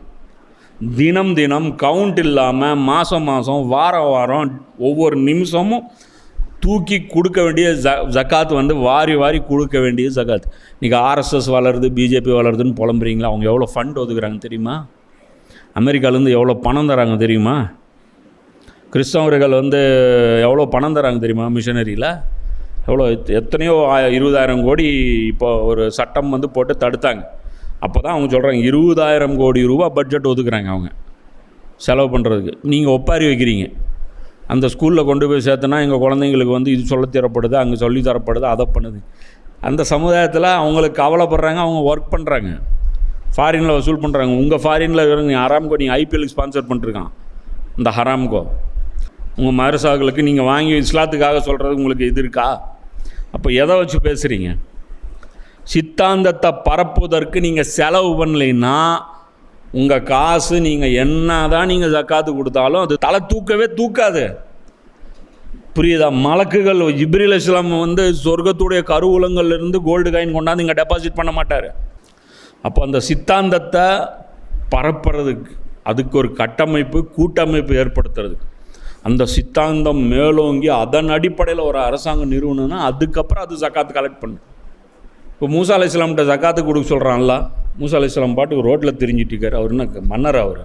S1: தினம் தினம் கவுண்ட் இல்லாமல் மாதம் வாரம் வாரம் ஒவ்வொரு நிமிஷமும் தூக்கி கொடுக்க வேண்டிய ஜக்காத் வந்து வாரி வாரி கொடுக்க வேண்டிய ஜக்காத். இன்றைக்கி ஆர்எஸ்எஸ் வளருது, பிஜேபி வளருதுன்னு புலம்புறீங்களா? அவங்க எவ்வளோ ஃபண்ட் ஒதுக்குறாங்க தெரியுமா? அமெரிக்காவிலேருந்து எவ்வளோ பணம் தராங்க தெரியுமா? கிறிஸ்தவர்கள் வந்து எவ்வளோ பணம் தராங்க தெரியுமா? மிஷனரியில் எவ்வளோ, எத்தனையோ 20,000 கோடி இப்போ ஒரு சட்டம் வந்து போட்டு தடுத்தாங்க. அப்போ தான் அவங்க சொல்கிறாங்க 20,000 கோடி ரூபா பட்ஜெட் ஒதுக்குறாங்க அவங்க செலவு பண்ணுறதுக்கு. நீங்கள் ஒப்பாரி வைக்கிறீங்க. அந்த ஸ்கூலில் கொண்டு போய் சேர்த்தனா எங்கள் குழந்தைங்களுக்கு வந்து இது சொல்லித் தரப்படுது, அங்கே சொல்லி தரப்படுது, அதை பண்ணுது. அந்த சமுதாயத்தில் அவங்களுக்கு கவலைப்படுறாங்க, அவங்க ஒர்க் பண்ணுறாங்க, ஃபாரினில் வசூல் பண்ணுறாங்க. உங்கள் ஃபாரினில் இருக்கிற ஹராம்கோ நீங்கள் ஐபிஎலுக்கு ஸ்பான்சர் பண்ணிட்டுருக்கான். இந்த ஹராம்கோ உங்கள் மதரசாக்களுக்கு நீங்கள் வாங்கி இஸ்லாத்துக்காக சொல்கிறது உங்களுக்கு இது இருக்கா? அப்போ எதை வச்சு பேசுகிறீங்க? சித்தாந்தத்தை பரப்புவதற்கு நீங்கள் செலவு பண்ணலைன்னா உங்கள் காசு நீங்கள் என்ன தான் நீங்கள் ஜக்காத்து கொடுத்தாலும் அது தலை தூக்கவே தூக்காது. புரியுதா? மலக்குகள் ஜிப்ரீல் அலைஹிஸ்ஸலாம் வந்து சொர்க்கத்துடைய கருவூலங்கள்லேருந்து கோல்டு காயின் கொண்டாந்து இங்கே டெபாசிட் பண்ண மாட்டார். அப்போ அந்த சித்தாந்தத்தை பரப்புறதுக்கு அதுக்கு ஒரு கட்டமைப்பு கூட்டமைப்பு ஏற்படுத்துறதுக்கு அந்த சித்தாந்தம் மேலோங்கி அதன் அடிப்படையில் ஒரு அரசாங்கம் நிறுவனம்னா அதுக்கப்புறம் அது ஜக்காத்து கலெக்ட் பண்ணு. இப்போ மூசா அலைஹிஸ்ஸலாம்கிட்ட ஜக்காத்து கொடுக்க சொல்கிறான்ல, மூசா அலைஹிஸ்ஸலாம் பாட்டுக்கு ரோட்டில் திரிஞ்சிட்டு இருக்கார். அவர் என்ன மன்னர்? அவர்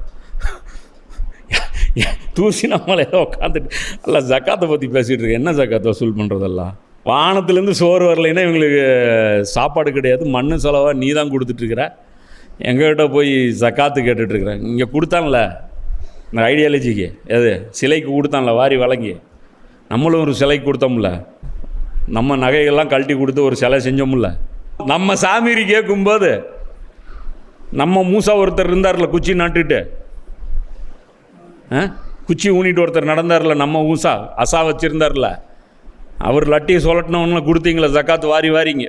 S1: தூசி நம்மளே உட்காந்துட்டு அல்ல ஜக்காத்தை பற்றி பேசிகிட்டு இருக்கு. என்ன ஜக்காத்தை வசூல் பண்ணுறதெல்லாம்? வானத்துலேருந்து சோறு வரலைன்னா இவங்களுக்கு சாப்பாடு கிடையாது, மண்ணு செலவாக நீ தான் கொடுத்துட்ருக்குற, எங்ககிட்ட போய் ஜக்காத்து கேட்டுட்ருக்குறேன். இங்கே கொடுத்தான்ல இந்த ஐடியாலஜிக்கு, எது சிலைக்கு கொடுத்தான்ல வாரி வழங்கி, நம்மளும் ஒரு சிலைக்கு கொடுத்தோம்ல, நம்ம நகைகள்லாம் கழட்டி கொடுத்து ஒரு சிலை செஞ்சோம்ல. நம்ம சாமிரி கேட்கும்போது நம்ம மூசா ஒருத்தர் இருந்தார்ல குச்சி நாட்டுட்டு, குச்சி ஊனிட்டு ஒருத்தர் நடந்தார்ல, நம்ம மூசா அசா வச்சுருந்தார்ல, அவர் லட்டியை சொல்லட்டினவங்கள கொடுத்தீங்களா ஜக்காத்து வாரி வாரிங்க,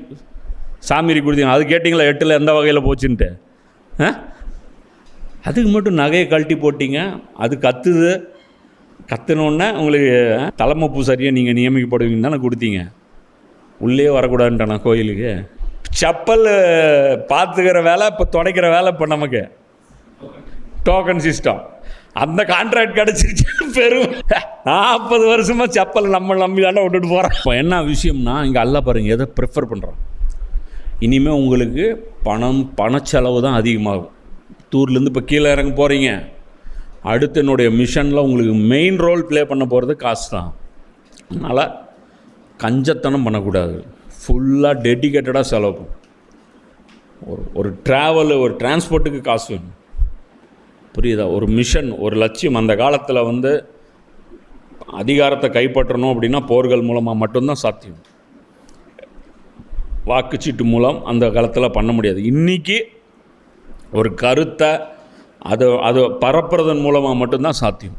S1: சாமிரி கொடுத்தீங்க, அது கேட்டிங்களா 8ல் எந்த வகையில் போச்சுன்ட்டு? அதுக்கு மட்டும் நகையை கழட்டி போட்டிங்க. அது கத்துனோடனே உங்களுக்கு தலைமை பூசாரியாக நீங்கள் நியமிக்கப்படுவீங்கன்னு தானே கொடுத்தீங்க. உள்ளே வரக்கூடாதுன்ட்டானா கோயிலுக்கு? செப்பல் பார்த்துக்கிற வேலை இப்போ துடைக்கிற வேலை இப்போ நமக்கு டோக்கன் சிஸ்டம். அந்த கான்ட்ராக்ட் கிடச்சிருச்சு. பெரும் 40 வருஷமாக செப்பல் நம்ம நம்பிதாண்டா விட்டுட்டு போகிறோம். இப்போ என்ன விஷயம்னா இங்கே அல்லாஹ் பாருங்கள் எதை ப்ரிஃபர் பண்ணுறோம். இனிமேல் உங்களுக்கு பணச்செலவு தான் அதிகமாகும். தூர்லேருந்து இப்போ கீழே இறங்க போகிறீங்க, அடுத்து என்னுடைய மிஷனில் உங்களுக்கு மெயின் ரோல் ப்ளே பண்ண போகிறது காசு தான். அதனால் கஞ்சத்தனம் பண்ணக்கூடாது, ஃபுல்லாக டெடிக்கேட்டடாக செலவு. ஒரு ட்ராவலு ஒரு டிரான்ஸ்போர்ட்டுக்கு காசு வேணும். புரியுதா? ஒரு மிஷன், ஒரு லட்சியம். அந்த காலத்தில் வந்து அதிகாரத்தை கைப்பற்றணும் அப்படின்னா போர்கள் மூலமாக மட்டும்தான் சாத்தியம். வாக்குச்சீட்டு மூலம் அந்த காலத்தில் பண்ண முடியாது. இன்றைக்கி ஒரு கருத்தை அது பரப்புறதன் மூலமாக மட்டும்தான் சாத்தியம்.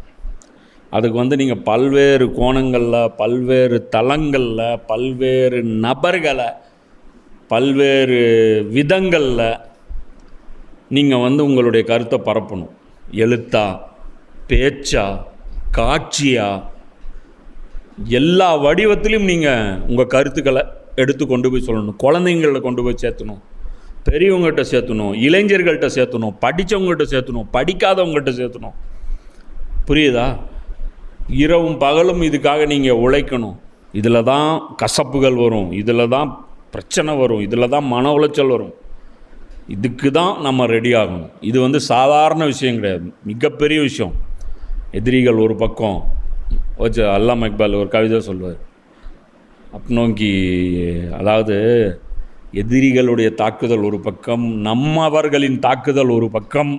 S1: அதுக்கு வந்து நீங்கள் பல்வேறு கோணங்களில், பல்வேறு தளங்களில், பல்வேறு நபர்களை, பல்வேறு விதங்களில் நீங்கள் வந்து உங்களுடைய கருத்தை பரப்பணும். எழுத்தா, பேச்சா, காட்சியா, எல்லா வடிவத்திலையும் நீங்கள் உங்கள் கருத்துக்களை எடுத்து கொண்டு போய் சொல்லணும். குழந்தைங்கள கொண்டு போய் சேர்த்தணும், பெரியவங்ககிட்ட சேர்த்தணும், இளைஞர்கள்ட்ட சேர்த்தணும், படித்தவங்ககிட்ட சேர்த்தணும், படிக்காதவங்ககிட்ட சேர்த்தணும். புரியுதா? இரவும் பகலும் இதுக்காக நீங்கள் உழைக்கணும். இதில் தான் கசப்புகள் வரும், இதில் தான் பிரச்சனை வரும், இதில் தான் மன உளைச்சல் வரும். இதுக்கு தான் நம்ம ரெடி ஆகணும். இது வந்து சாதாரண விஷயம் கிடையாது, மிகப்பெரிய விஷயம். எதிரிகள் ஒரு பக்கம் வச்சு அல்லாமா இக்பால் ஒரு கவிதை சொல்வார், அப்னோங்கி, அதாவது எதிரிகளுடைய தாக்குதல் ஒரு பக்கம், நம்மவர்களின் தாக்குதல் ஒரு பக்கம்,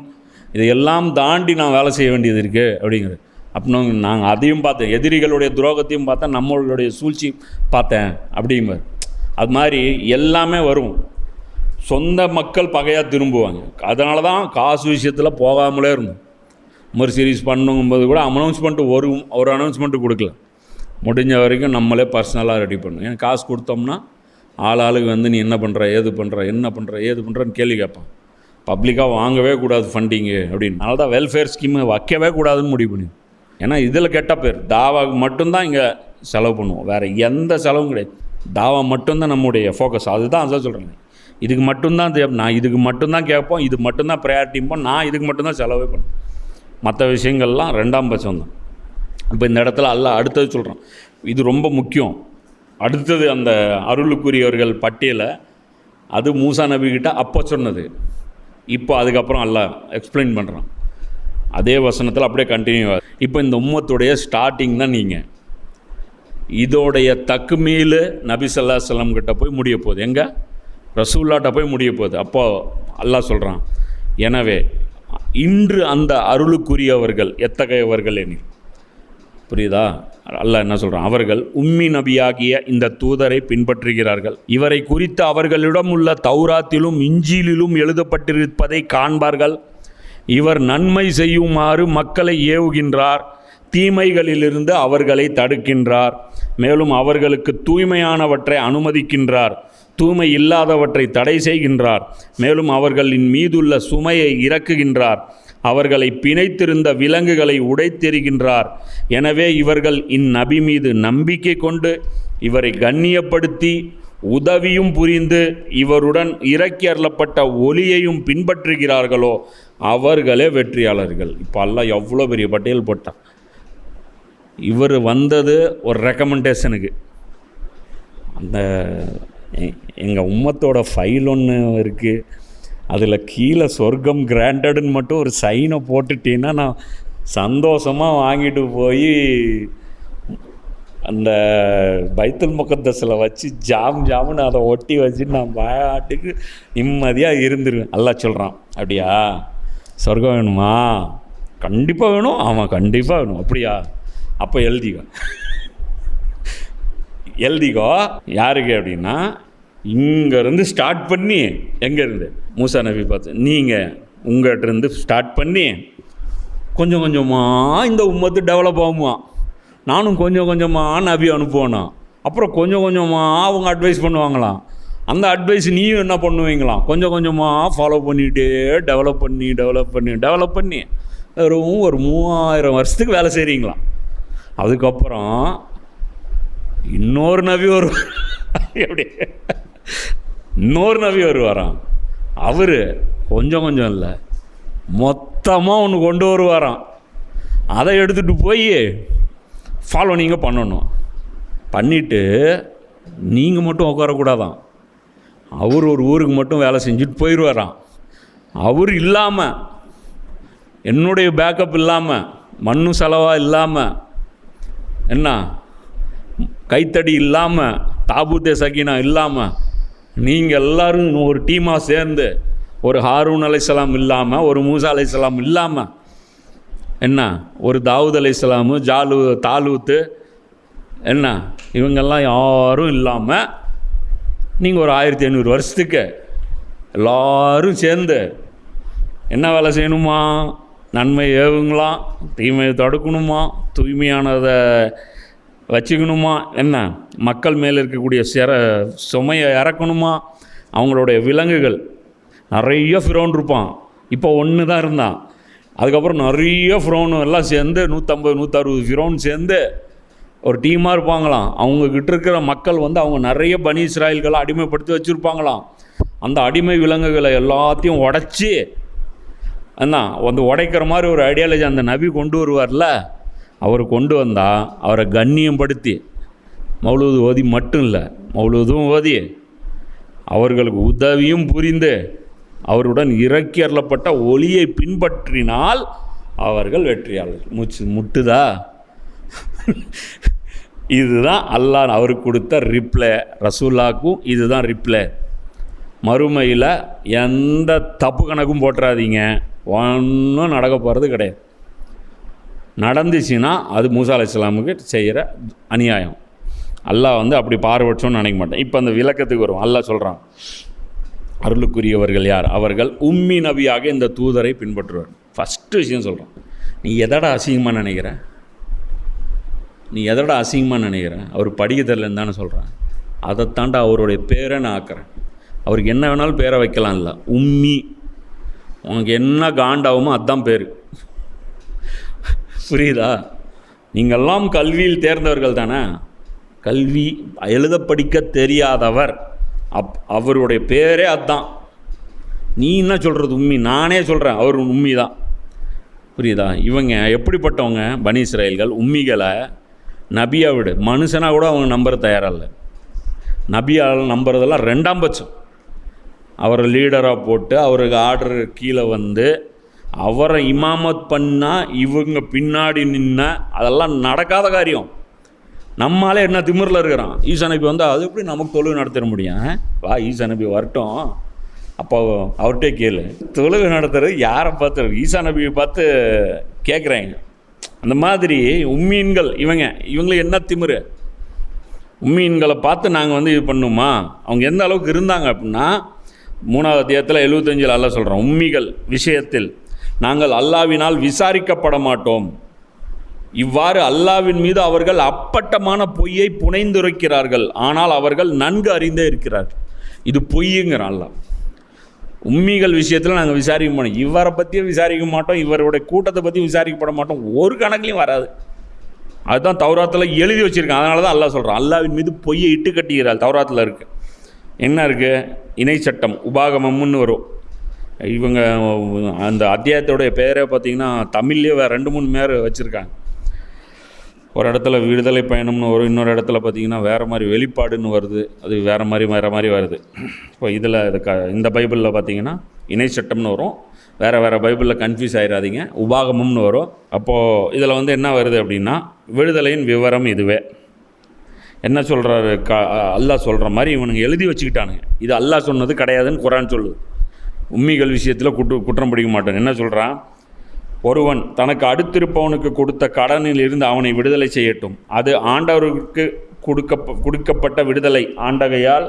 S1: இதையெல்லாம் தாண்டி நான் வேலை செய்ய வேண்டியது இருக்குது அப்படிங்கிறது. அப்படின்னா நாங்கள் அதையும் பார்த்தேன், எதிரிகளுடைய துரோகத்தையும் பார்த்தேன், நம்மளுடைய சூழ்ச்சி பார்த்தேன் அப்படிங்கிறார். அது மாதிரி எல்லாமே வரும். சொந்த மக்கள் பகையாக திரும்புவாங்க. அதனால தான் காசு விஷயத்தில் போகாமலே இருந்தோம். சீரிஸ் பண்ணுங்கும்போது கூட அனௌன்ஸ்மெண்ட்டு ஒரு அனௌன்ஸ்மெண்ட்டு கொடுக்கல. முடிஞ்ச வரைக்கும் நம்மளே பர்சனலாக ரெடி பண்ணணும். ஏன்னா காசு கொடுத்தோம்னா ஆளுக்கு வந்து நீ என்ன பண்ணுற, ஏது பண்ணுறன்னு கேள்வி கேட்பான். பப்ளிக்காக வாங்கவே கூடாது ஃபண்டிங்கு அப்படின்னு. அதனால தான் வெல்ஃபேர் ஸ்கீமு வைக்கவே கூடாதுன்னு முடிவு பண்ணி. ஏன்னா இதில் கெட்ட பேர். தாவாவுக்கு மட்டும்தான் இங்கே செலவு பண்ணுவோம், வேறு எந்த செலவும் கிடையாது. தாவா மட்டும்தான் நம்முடைய ஃபோக்கஸ். அதுதான் அதான் சொல்கிறேன், இதுக்கு மட்டும்தான் நான் இதுக்கு மட்டும்தான் கேட்போம், இது மட்டும்தான் ப்ரையாரிட்டிப்போம், நான் இதுக்கு மட்டும்தான் செலவே பண்ணுவேன். மற்ற விஷயங்கள்லாம் 2ஆம் பட்சம் தான். இப்போ இந்த இடத்துல அல்லாஹ் அடுத்தது சொல்கிறான், இது ரொம்ப முக்கியம். அடுத்தது அந்த அருளுக்குரியவர்கள் பட்டியலை அது மூசா நபிக்கிட்ட அப்போ சொன்னது, இப்போ அதுக்கப்புறம் அல்லாஹ் எக்ஸ்பிளைன் பண்ணுறான். அதே வசனத்தில் அப்படியே கண்டினியூ ஆகுது. இப்போ இந்த உம்மத்துடைய ஸ்டார்டிங் தான் நீங்கள். இதோடைய தக்மீல் நபி ஸல்லல்லாஹு அலைஹி வஸல்லம் கிட்ட போய் முடிய போகுது. எங்கே? ரசூல்லாட்ட போய் முடிய போகுது. அப்போது அல்லாஹ் சொல்கிறான், எனவே இன்று அந்த அருளுக்குரியவர்கள் எத்தகையவர்கள் எனில். புரியுதா? அல்லாஹ் என்ன சொல்கிறான்? அவர்கள் உம்மி நபியாகிய இந்த தூதரை பின்பற்றுகிறார்கள். இவரை குறித்து அவர்களிடம் உள்ள தௌராத்திலும் இஞ்சிலிலும் எழுதப்பட்டிருப்பதை காண்பார்கள். இவர் நன்மை செய்யுமாறு மக்களை ஏவுகின்றார், தீமைகளிலிருந்து அவர்களை தடுக்கின்றார், மேலும் அவர்களுக்கு தூய்மையானவற்றை அனுமதிக்கின்றார், தூய்மை இல்லாதவற்றை தடை செய்கின்றார். மேலும் அவர்களின் மீதுள்ள சுமையை இறக்குகின்றார். அவர்களை பிணைத்திருந்த விலங்குகளை உடைத்தெறிகின்றார். எனவே இவர்கள் இந்நபி மீது நம்பிக்கை கொண்டு இவரை கண்ணியப்படுத்தி உதவியும் புரிந்து இவருடன் இறக்கி அருளப்பட்ட ஒளியையும் பின்பற்றுகிறார்களோ அவர்களே வெற்றியாளர்கள். இப்போ அல்லாஹ் எவ்வளோ பெரிய பட்டியல் போட்டான். இவர் வந்தது ஒரு ரெக்கமெண்டேஷனுக்கு. அந்த எங்கள் உம்மத்தோட ஃபைல் ஒன்று இருக்குது, அதில் கீழே சொர்க்கம் கிராண்டடுன்னு மட்டும் ஒரு சைனை போட்டுட்டீங்கன்னா நான் சந்தோஷமாக வாங்கிட்டு போய் அந்த பைத்துல் முகத்தஸில் வச்சு ஜாமுன்னு அதை ஒட்டி வச்சு நான் பாட்டுக்கு நிம்மதியாக இருந்துருவேன். அல்லாஹ் சொல்கிறான், அப்படியா சொர்க்கம் வேணுமா? கண்டிப்பாக வேணும். ஆமாம், கண்டிப்பாக வேணும். அப்படியா? அப்போ எழுதிக்கோ. யாருக்கு அப்படின்னா, இங்கேருந்து ஸ்டார்ட் பண்ணி, எங்கேருந்து மூசா நபி பார்த்து நீங்கள் உங்கள்கிட்டருந்து ஸ்டார்ட் பண்ணி கொஞ்சம் கொஞ்சமாக இந்த உம்மத்து டெவலப் ஆகுமா. நானும் கொஞ்சம் கொஞ்சமாக நபி அனுப்புவேணும். அப்புறம் கொஞ்சம் கொஞ்சமாக அவங்க அட்வைஸ் பண்ணுவாங்களாம். அந்த அட்வைஸ் நீயும் என்ன பண்ணுவீங்களாம், கொஞ்சம் கொஞ்சமாக ஃபாலோ பண்ணிகிட்டே டெவலப் பண்ணி வெறும் ஒரு 3000 வருஷத்துக்கு வேலை செய்கிறீங்களாம். அதுக்கப்புறம் இன்னொரு நபி வருவார். எப்படி இன்னொரு நபி வருவாராம். அவர் கொஞ்சம் இல்லை, மொத்தமாக ஒன்று கொண்டு வருவாராம். அதை எடுத்துகிட்டு போய் ஃபாலோ நீங்கள் பண்ணணும். பண்ணிவிட்டு நீங்கள் மட்டும் உட்காரக்கூடாதான். அவர் ஒரு ஊருக்கு மட்டும் வேலை செஞ்சுட்டு போயிடுவாராம். அவர் இல்லாமல், என்னுடைய பேக்கப் இல்லாமல், மண்ணு செலவாக இல்லாமல், என்ன கைத்தடி இல்லாமல், தாபூத்தே சக்கீனா இல்லாமல், நீங்கள் எல்லோரும் ஒரு டீமாக சேர்ந்து, ஒரு ஹாரூன் அலைஹிஸ்ஸலாம் இல்லாமல், ஒரு மூசா அலைஹிஸ்ஸலாம் இல்லாமல், என்ன ஒரு தாவூத் அலைஹிஸ்ஸலாமு, தாலூத்து, என்ன இவங்கெல்லாம் யாரும் இல்லாமல் நீங்கள் ஒரு 1500 வருஷத்துக்கு எல்லோரும் சேர்ந்து என்ன வேலை செய்யணுமா? நன்மை ஏவுங்களாம், தீமையை தடுக்கணுமா, தூய்மையானதை வச்சுக்கணுமா, என்ன மக்கள் மேலே இருக்கக்கூடிய சுமையை இறக்கணுமா. அவங்களுடைய விலங்குகள் நிறைய ஃபிரௌன் இருப்பான். இப்போ ஒன்று தான் இருந்தான். அதுக்கப்புறம் நிறைய ஃபிரௌன் எல்லாம் சேர்ந்து 150-160 ஃபிரௌன் சேர்ந்து ஒரு டீமாக இருப்பாங்களாம். அவங்கக்கிட்ட இருக்கிற மக்கள் அவங்க நிறைய பனி இஸ்ராயல்களை அடிமைப்படுத்தி வச்சுருப்பாங்களாம். அந்த அடிமை விலங்குகளை எல்லாத்தையும் உடைச்சி உடைக்கிற மாதிரி ஒரு ஐடியாலஜி அந்த நபி கொண்டு வருவார்ல, அவர் கொண்டு வந்தால் அவரை கண்ணியம் படுத்தி மௌலூது ஓதி மட்டும் இல்லை, மௌலூதும் ஓதி அவர்களுக்கு உதவியும் புரிந்து அவருடன் இறக்கி அருளப்பட்ட ஒளியை பின்பற்றினால் அவர்கள் வெற்றியாளர்கள். முட்டுதா? இதுதான் அல்லாஹ் அவருக்கு கொடுத்த ரிப்ளை. ரசூல்லாக்கும் இதுதான் ரிப்ளை. மறுமையில் எந்த தப்பு கணக்கும் போட்டுறாதீங்க, ஒன்றும் நடக்க போகிறது கிடையாது. நடந்துச்சுன்னா அது மூசா அலைஹிஸ்ஸலாமுக்கு செய்கிற அநியாயம். அல்லாஹ் அப்படி பார்வைச்சோன்னு நினைக்க மாட்டேன். இப்போ அந்த விளக்கத்துக்கு வரும். அல்லாஹ் சொல்கிறான், அருளுக்குரியவர்கள் யார்? அவர்கள் உம்மி நபியாக இந்த தூதரை பின்பற்றுவார். ஃபஸ்ட்டு விஷயம் சொல்கிறான், நீ எதடா அசிங்கமாக நினைக்கிற? அவர் படிக்க தெரியலன்னு தானே சொல்கிறேன். அதைத்தாண்டா அவருடைய பேரை நான் ஆக்குறேன். அவருக்கு என்ன வேணாலும் பேரை வைக்கலாம். இல்லை, உம்மி, உனக்கு என்ன காண்டாகுமோ அதுதான் பேர். புரியுதா? நீங்கள்லாம் கல்வியில் தேர்ந்தவர்கள் தானே. கல்வி எழுத படிக்க தெரியாதவர், அவருடைய பேரே அதுதான். நீ என்ன சொல்கிறது உம்மி? நானே சொல்கிறேன் அவர் உம்மி தான். புரியுதா? இவங்க எப்படிப்பட்டவங்க? பனி இஸ்ராயல்கள் உம்மிகளை நபியை விடு, மனுஷனாக கூட அவங்க நம்புற தயாரில்லை. நபியால் நம்புறதெல்லாம் 2ஆம் பட்சம். அவரை லீடராக போட்டு அவருக்கு ஆர்டர் கீழே அவரை இமாமத் பண்ணால் இவங்க பின்னாடி நின்ன அதெல்லாம் நடக்காத காரியம். நம்மளாலே என்ன திமிரில் இருக்கிறான். ஈசா நபி அது எப்படி நமக்கு தொழுகை நடத்திட முடியும்? வா, ஈசா நபி வரட்டும், அப்போ அவர்கிட்டே கேளு. தொழுகை நடத்துறது யாரை பார்த்து? ஈசா நபியை பார்த்து கேட்குறாங்க. அந்த மாதிரி உம்மீன்கள் இவங்களுக்கு என்ன திமிரு? உம்மீன்களை பார்த்து நாங்கள் இது பண்ணுமா? அவங்க எந்த அளவுக்கு இருந்தாங்க அப்படின்னா, 3வது அத்தியாயத்தில் 75 அல்லாஹ் சொல்கிறோம், உம்மிகள் விஷயத்தில் நாங்கள் அல்லாஹ்வினால் விசாரிக்கப்பட மாட்டோம். இவ்வாறு அல்லாஹ்வின் மீது அவர்கள் அப்பட்டமான பொய்யை புனைந்துரைக்கிறார்கள். ஆனால் அவர்கள் நன்கு அறிந்தே இருக்கிறார்கள். இது பொய்யுங்கிறான் அல்லாஹ். உம்மிகள் விஷயத்தில் நாங்கள் விசாரிக்க மாட்டோம், இவரை பற்றியும் விசாரிக்க மாட்டோம், இவருடைய கூட்டத்தை பற்றி விசாரிக்கப்பட மாட்டோம், ஒரு கணக்குலையும் வராது. அதுதான் தௌராத்தில் எழுதி வச்சுருக்கான். அதனால தான் அல்லாஹ் சொல்கிறான், அல்லாஹ்வின் மீது பொய்யை இட்டு கட்டுகிறாள். தௌராத்தில் இருக்குது என்ன இருக்குது? இணை சட்டம் உபாகமம்னு வரும். இவங்க அந்த அத்தியாயத்தோடைய பேரே பார்த்திங்கன்னா தமிழ்லேயே வேறு 2-3 பேர் வச்சுருக்காங்க. ஒரு இடத்துல விடுதலை பயணம்னு வரும், இன்னொரு இடத்துல பார்த்திங்கன்னா வேறு மாதிரி வெளிப்பாடுன்னு வருது, அது வேறு மாதிரி வருது. இப்போ இதில் இந்த பைபிளில் பார்த்திங்கன்னா இணை சட்டம்னு வரும், வேறு பைபிளில் கன்ஃபியூஸ் ஆகிடாதீங்க, உபாகமம்னு வரும். அப்போது இதில் வந்து என்ன வருது அப்படின்னா விடுதலையின் விவரம் இதுவே. என்ன சொல்கிறாரு? அல்லாஹ் சொல்கிற மாதிரி இவனுங்க எழுதி வச்சுக்கிட்டானுங்க. இது அல்லாஹ் சொன்னது கிடையாதுன்னு குர்ஆன் சொல்லுது. உம்மிகள் விஷயத்தில் குற்றம் பிடிக்க மாட்டேன். என்ன சொல்கிறான்? ஒருவன் தனக்கு அடுத்திருப்பவனுக்கு கொடுத்த கடனில் இருந்து அவனை விடுதலை செய்யட்டும். அது ஆண்டவருக்கு கொடுக்கப்பட்ட விடுதலை ஆண்டகையால்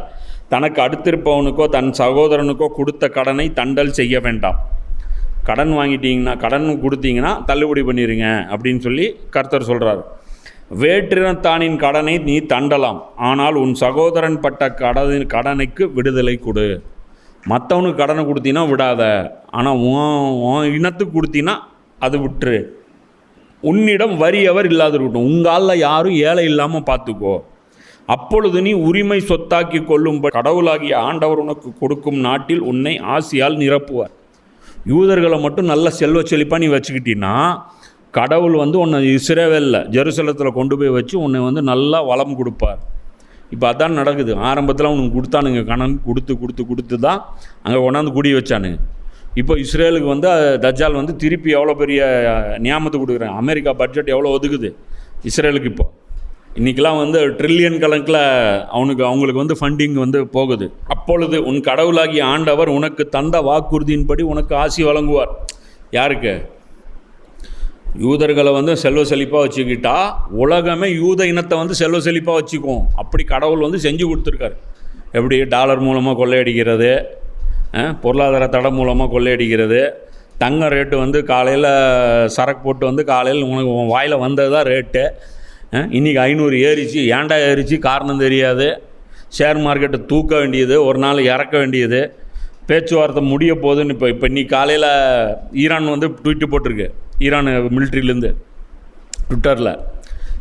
S1: தனக்கு அடுத்திருப்பவனுக்கோ தன் சகோதரனுக்கோ கொடுத்த கடனை தண்டல் செய்ய வேண்டாம். கடன் வாங்கிட்டீங்கன்னா, கடன் கொடுத்தீங்கன்னா தள்ளுபடி பண்ணிடுங்க அப்படின்னு சொல்லி கர்த்தர் சொல்கிறார். வேற்றினத்தானின் கடனை நீ தண்டலாம், ஆனால் உன் சகோதரன் பட்ட கடனுக்கு விடுதலை கொடு. மற்றவனுக்கு கடனை கொடுத்தீங்கன்னா விடாத, ஆனால் உன் இனத்துக்கு கொடுத்தீங்கன்னா அது விட்டுரு. உன்னிடம் வறியவர் இல்லாதிருக்கட்டும், உங்காலில் யாரும் ஏழை இல்லாமல் பார்த்துக்கோ. அப்பொழுது நீ உரிமை சொத்தாக்கி கொள்ளும் கடவுளாகிய ஆண்டவர் உனக்கு கொடுக்கும் நாட்டில் உன்னை ஆசியால் நிரப்புவார். யூதர்களை மட்டும் நல்ல செல்வ செழிப்பாக நீ வச்சுக்கிட்டீங்கன்னா கடவுள் வந்து உன்னை இஸ்ரவேலில் ஜெருசலத்தில் கொண்டு போய் வச்சு உன்னை வந்து நல்லா வளம் கொடுப்பார். இப்போ அதான் நடக்குது. ஆரம்பத்தில் அவனுக்கு கொடுத்தானுங்க, கடன் கொடுத்து தான் அங்கே கொண்டாந்து குடி வச்சானுங்க. இப்போ இஸ்ரேலுக்கு வந்து தஜ்ஜால் வந்து திருப்பி எவ்வளோ பெரிய நியாமத்து கொடுக்குறாங்க. அமெரிக்கா பட்ஜெட் எவ்வளோ ஒதுக்குது இஸ்ரேலுக்கு. இப்போ இன்றைக்கெலாம் வந்து ட்ரில்லியன் கணக்கில் அவங்களுக்கு வந்து ஃபண்டிங் வந்து போகுது. அப்பொழுது உன் கடவுளாகிய ஆண்டவர் உனக்கு தந்த வாக்குறுதியின்படி உனக்கு ஆசி வழங்குவார். யாருக்கு? யூதர்களை வந்து செல்வ செழிப்பாக வச்சுக்கிட்டா உலகமே யூத இனத்தை வந்து செல்வ செழிப்பாக வச்சுக்கும். அப்படி கடவுள் வந்து செஞ்சு கொடுத்துருக்காரு. எப்படி? டாலர் மூலமாக கொள்ளையடிக்கிறது, பொருளாதார தடை மூலமாக கொள்ளையடிக்கிறது, தங்க ரேட்டு வந்து காலையில் சரக்கு போட்டு வந்து காலையில் உனக்கு வாயில் வந்தது தான் ரேட்டு. இன்றைக்கி 500 ஏறிச்சு. ஏன்டா ஏறிச்சு காரணம் தெரியாது. ஷேர் மார்க்கெட்டை தூக்க வேண்டியது, ஒரு நாள் இறக்க வேண்டியது, பேச்சுவார்த்தை முடிய போகுதுன்னு. இப்போ இன்னைக்கு காலையில் ஈரான் வந்து ட்வீட்டு போட்டிருக்கு. ஈரான் மிலிட்ரியிலேருந்து ட்விட்டரில்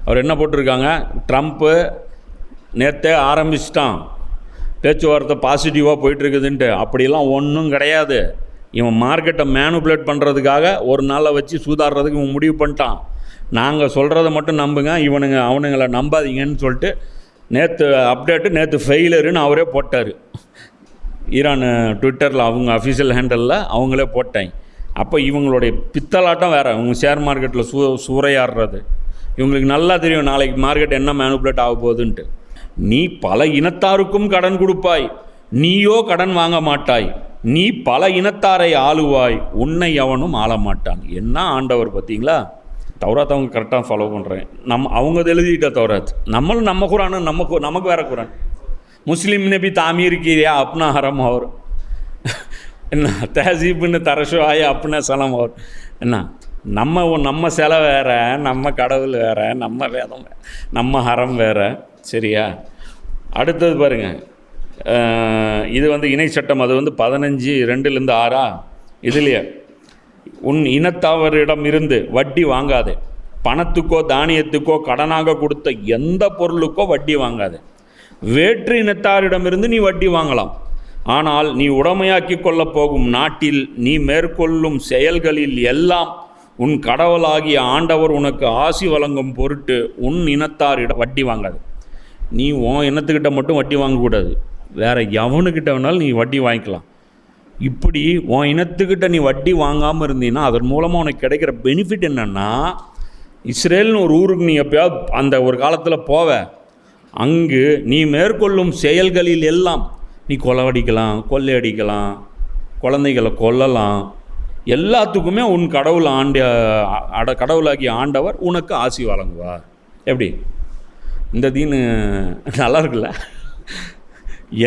S1: அவர் என்ன போட்டிருக்காங்க? ட்ரம்ப்பு நேற்றே ஆரம்பிச்சிட்டான், பேச்சுவார்த்தை பாசிட்டிவாக போயிட்டுருக்குதுன்ட்டு. அப்படிலாம் ஒன்றும் கிடையாது. இவன் மார்க்கெட்டை மேனுப்புலேட் பண்ணுறதுக்காக ஒரு நாளை வச்சு சூதாடுறதுக்கு இவன் முடிவு பண்ணிட்டான். நாங்கள் சொல்கிறத மட்டும் நம்புங்க, அவனுங்களை நம்பாதீங்கன்னு சொல்லிட்டு நேற்று அப்டேட்டு, நேற்று ஃபெயிலருன்னு அவரே போட்டார். ஈரான் ட்விட்டரில் அவங்க அஃபிஷியல் ஹேண்டலில் அவங்களே போட்டாங்க. அப்போ இவங்களுடைய பித்தலாட்டம் வேறு. இவங்க ஷேர் மார்க்கெட்டில் சூறையாடுறது இவங்களுக்கு நல்லா தெரியும், நாளைக்கு மார்க்கெட் என்ன மேனுப்புலேட் ஆக போகுதுன்ட்டு. நீ பல இனத்தாருக்கும் கடன் கொடுப்பாய், நீயோ கடன் வாங்க மாட்டாய். நீ பல இனத்தாரை ஆளுவாய், உன்னை எவனும் ஆள மாட்டான். என்ன ஆண்டவர் பார்த்தீங்களா? தௌராத் அவங்க கரெக்டாக ஃபாலோ பண்ணுறேன். அவங்க எழுதிக்கிட்ட தௌராத். நம்மளும் நம்ம குரானு நமக்கு வேறு குரான். முஸ்லீம் நபி தாமீர் கிரியா அப்னா ஹரம் அவர் என்ன, தஹசீப்னு தரஷோ ஆய அப்னா சலம் அவர் என்ன. நம்ம சிலை வேறு, நம்ம கடவுள் வேறு, நம்ம வேதம் வேறு, நம்ம ஹரம் வேறு. சரியா? அடுத்தது பாருங்கள், இது வந்து இணை சட்டம். அது வந்து 15:2-6 இதுலையே உன் இனத்தவரிடம் இருந்து வட்டி வாங்காது. பணத்துக்கோ தானியத்துக்கோ கடனாக கொடுத்த எந்த பொருளுக்கோ வட்டி வாங்காது. வேற்று இனத்தாரிடமிருந்து நீ வட்டி வாங்கலாம், ஆனால் நீ உடைமையாக்கி கொள்ளப் போகும் நாட்டில் நீ மேற்கொள்ளும் செயல்களில் எல்லாம் உன் கடவுளாகிய ஆண்டவர் உனக்கு ஆசி வழங்கும் பொருட்டு உன் இனத்தாரிடம் வட்டி வாங்காது. நீ உன் இனத்துக்கிட்ட மட்டும் வட்டி வாங்கக்கூடாது, வேறு எவனுக்கிட்ட வேணாலும் நீ வட்டி வாங்கிக்கலாம். இப்படி உன் இனத்துக்கிட்ட நீ வட்டி வாங்காமல் இருந்தீங்கன்னா அதன் மூலமாக உனக்கு கிடைக்கிற பெனிஃபிட் என்னென்னா, இஸ்ரேல்னு ஒரு ஊருக்கு நீ எப்போயாவது அந்த ஒரு காலத்தில் போவ, அங்கு நீ மேற்கொள்ளும் செயல்களில் எல்லாம் நீ கொள்ளடிக்கலாம், கொள்ளையடிக்கலாம், குழந்தைகளை கொல்லலாம், எல்லாத்துக்குமே உன் கடவுளாகிய ஆண்டவர் உனக்கு ஆசி வழங்குவார். எப்படி? இந்த தீனு நல்லா இருக்குல்ல?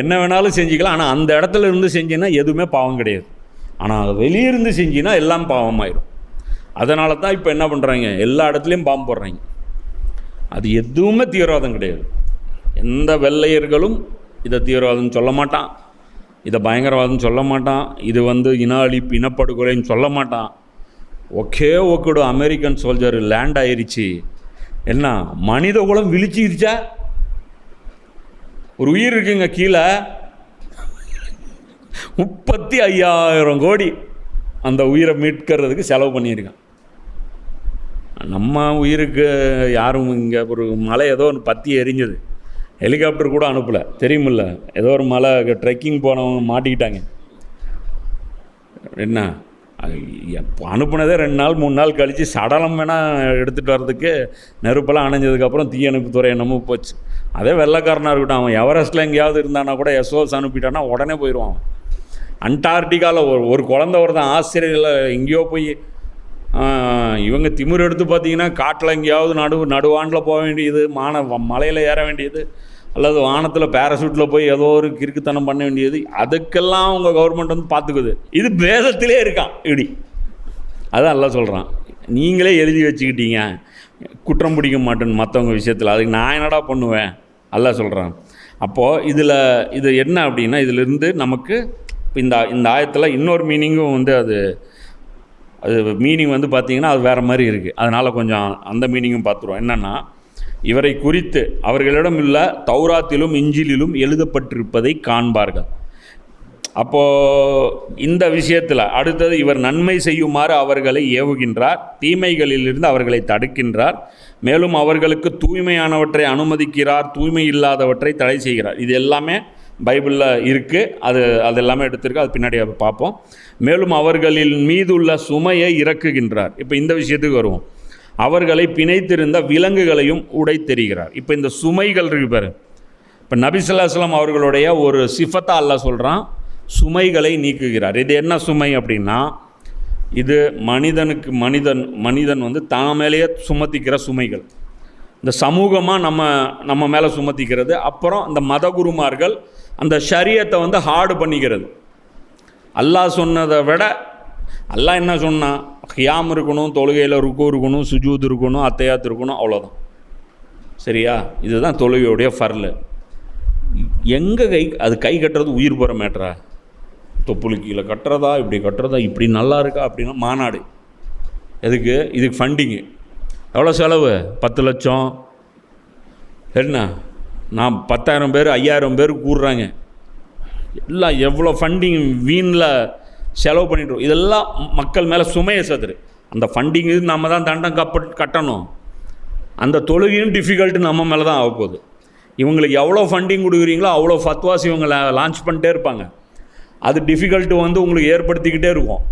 S1: என்ன வேணாலும் செஞ்சுக்கலாம், ஆனால் அந்த இடத்துல இருந்து செஞ்சின்னா எதுவுமே பாவம் கிடையாது. ஆனால் வெளியிருந்து செஞ்சின்னா எல்லாம் பாவமாயிடும். அதனால தான் இப்போ என்ன பண்ணுறாங்க, எல்லா இடத்துலையும் பாம்பு போடுறாங்க. அது எதுவுமே தீவிரவாதம் கிடையாது. எந்த வெள்ளையர்களும் இதை தீவிரவாதம்னு சொல்ல மாட்டான், இதை பயங்கரவாதம் சொல்ல மாட்டான், இது இன அழிப்பு இனப்படுகொலைன்னு சொல்ல மாட்டான். ஒக்கோட அமெரிக்கன் சோல்ஜர் லேண்ட் ஆயிடுச்சு. என்ன மனித குலம் விழிச்சிருச்சா? ஒரு உயிர் இருக்குங்க கீழே, 35,000 கோடி அந்த உயிரை மீட்கிறதுக்கு செலவு பண்ணியிருக்கான். நம்ம உயிருக்கு யாரும் இங்கே ஒரு மலை ஏதோ ஒன்று பற்றி எரிஞ்சது, ஹெலிகாப்டர் கூட அனுப்பலை தெரியுமில்ல, ஏதோ ஒரு மலை ட்ரெக்கிங் போனவங்க மாட்டிக்கிட்டாங்க. என்ன அனுப்புனதே 2 நாள் 3 நாள் கழித்து சடலம் வேணால் எடுத்துகிட்டு வர்றதுக்கு நெருப்பெல்லாம் அணைஞ்சதுக்கப்புறம் தீயணைப்புத்துறை என்னமோ போச்சு. அதே வெள்ளைக்காரனாக இருக்கட்டும், அவன் எவரெஸ்ட்டில் எங்கேயாவது இருந்தானா கூட SOS அனுப்பிட்டான்னா உடனே போயிடுவான். அண்டார்டிகாவில் ஒரு குழந்தை ஒருத்தன் ஆஸ்திரேலியாவில் எங்கேயோ போய் இவங்க திமிர் எடுத்து பார்த்தீங்கன்னா காட்டில் எங்கேயாவது நடுவாண்டில் போக வேண்டியது, மலையில் ஏற வேண்டியது, அல்லது வானத்தில் பேராசூட்டில் போய் ஏதோ ஒரு கிறுக்குத்தனம் பண்ண வேண்டியது, அதுக்கெல்லாம் அவங்க கவர்மெண்ட் பார்த்துக்குது. இது வேதத்திலே இருக்கான் இப்படி. அதான் எல்லாம் சொல்கிறான், நீங்களே எழுதி வச்சுக்கிட்டீங்க குற்றம் பிடிக்க மாட்டேன்னு மற்றவங்க விஷயத்தில், அதுக்கு நான் என்னடா பண்ணுவேன் எல்லாம் சொல்கிறான். அப்போது இது என்ன அப்படின்னா, இதிலிருந்து நமக்கு இந்த ஆயத்தில் இன்னொரு மீனிங்கும் அது மீனிங் பார்த்திங்கன்னா அது வேறு மாதிரி இருக்குது. அதனால் கொஞ்சம் அந்த மீனிங்கும் பார்த்துருவோம். என்னென்னா, இவரை குறித்து அவர்களிடம் உள்ள தௌராத்திலும் இஞ்சிலிலும் எழுதப்பட்டிருப்பதை காண்பார்கள். அப்போது இந்த விஷயத்தில் அடுத்தது, இவர் நன்மை செய்யுமாறு அவர்களை ஏவுகின்றார், தீமைகளிலிருந்து அவர்களை தடுக்கின்றார், மேலும் அவர்களுக்கு தூய்மையானவற்றை அனுமதிக்கிறார், தூய்மை இல்லாதவற்றை தடை செய்கிறார். இது எல்லாமே பைபிளில் இருக்குது. அது எல்லாமே எடுத்திருக்கு, அது பின்னாடி பார்ப்போம். மேலும் அவர்களின் மீது உள்ள சுமையை இறக்குகின்றார். இப்போ இந்த விஷயத்துக்கு வருவோம். அவர்களை பிணைத்திருந்த விலங்குகளையும் உடைத்தெறிகிறார். இப்போ இந்த சுமைகள் இருக்கு பாரு. இப்போ நபி ஸல்லல்லாஹு அலைஹி வஸல்லம் அவர்களுடைய ஒரு சிஃபத்தா அல்லாஹ் சொல்கிறான், சுமைகளை நீக்குகிறார். இது என்ன சுமை அப்படின்னா, இது மனிதன் தான் மேலேயே சுமத்திக்கிற சுமைகள், இந்த சமூகமாக நம்ம மேலே சுமத்திக்கிறது. அப்புறம் இந்த மதகுருமார்கள் அந்த ஷரியத்தை ஹார்டு பண்ணிக்கிறது. அல்லாஹ் சொன்னதை விட அல்லாஹ் என்ன சொன்னான், கியாம் இருக்கணும், தொழுகையில் ருக்கு இருக்கணும், சுஜூத் இருக்கணும், அத்தையாத் இருக்கணும், அவ்வளோதான். சரியா? இதுதான் தொழுகையுடைய ஃபர்லு. எங்கே கை கட்டுறது உயிர் போகிற மேட்டரா? தொப்புளு கீழே கட்டுறதா, இப்படி கட்டுறதா, இப்படி நல்லா இருக்கா அப்படின்னா மாநாடு எதுக்கு? இதுக்கு ஃபண்டிங்கு எவ்வளோ செலவு? 10 லட்சம். என்ன நான் 10,000 பேர் 5,000 பேர் கூடுறாங்க, எல்லாம் எவ்வளோ ஃபண்டிங் வீணில் செலவு பண்ணிட்டுருவோம். இதெல்லாம் மக்கள் மேலே சுமையை சதுரு. அந்த ஃபண்டிங்கு நம்ம தான் தண்டம் கட்டணும். அந்த தொழுகையும் டிஃபிகல்ட்டு நம்ம மேலே தான் ஆகப்போகுது. இவங்களுக்கு எவ்வளோ ஃபண்டிங் கொடுக்குறீங்களோ அவ்வளோ ஃபத்வாஸ் இவங்க லான்ச் பண்ணிட்டே இருப்பாங்க. அது டிஃபிகல்ட்டு உங்களுக்கு ஏற்படுத்திக்கிட்டே இருக்கும்.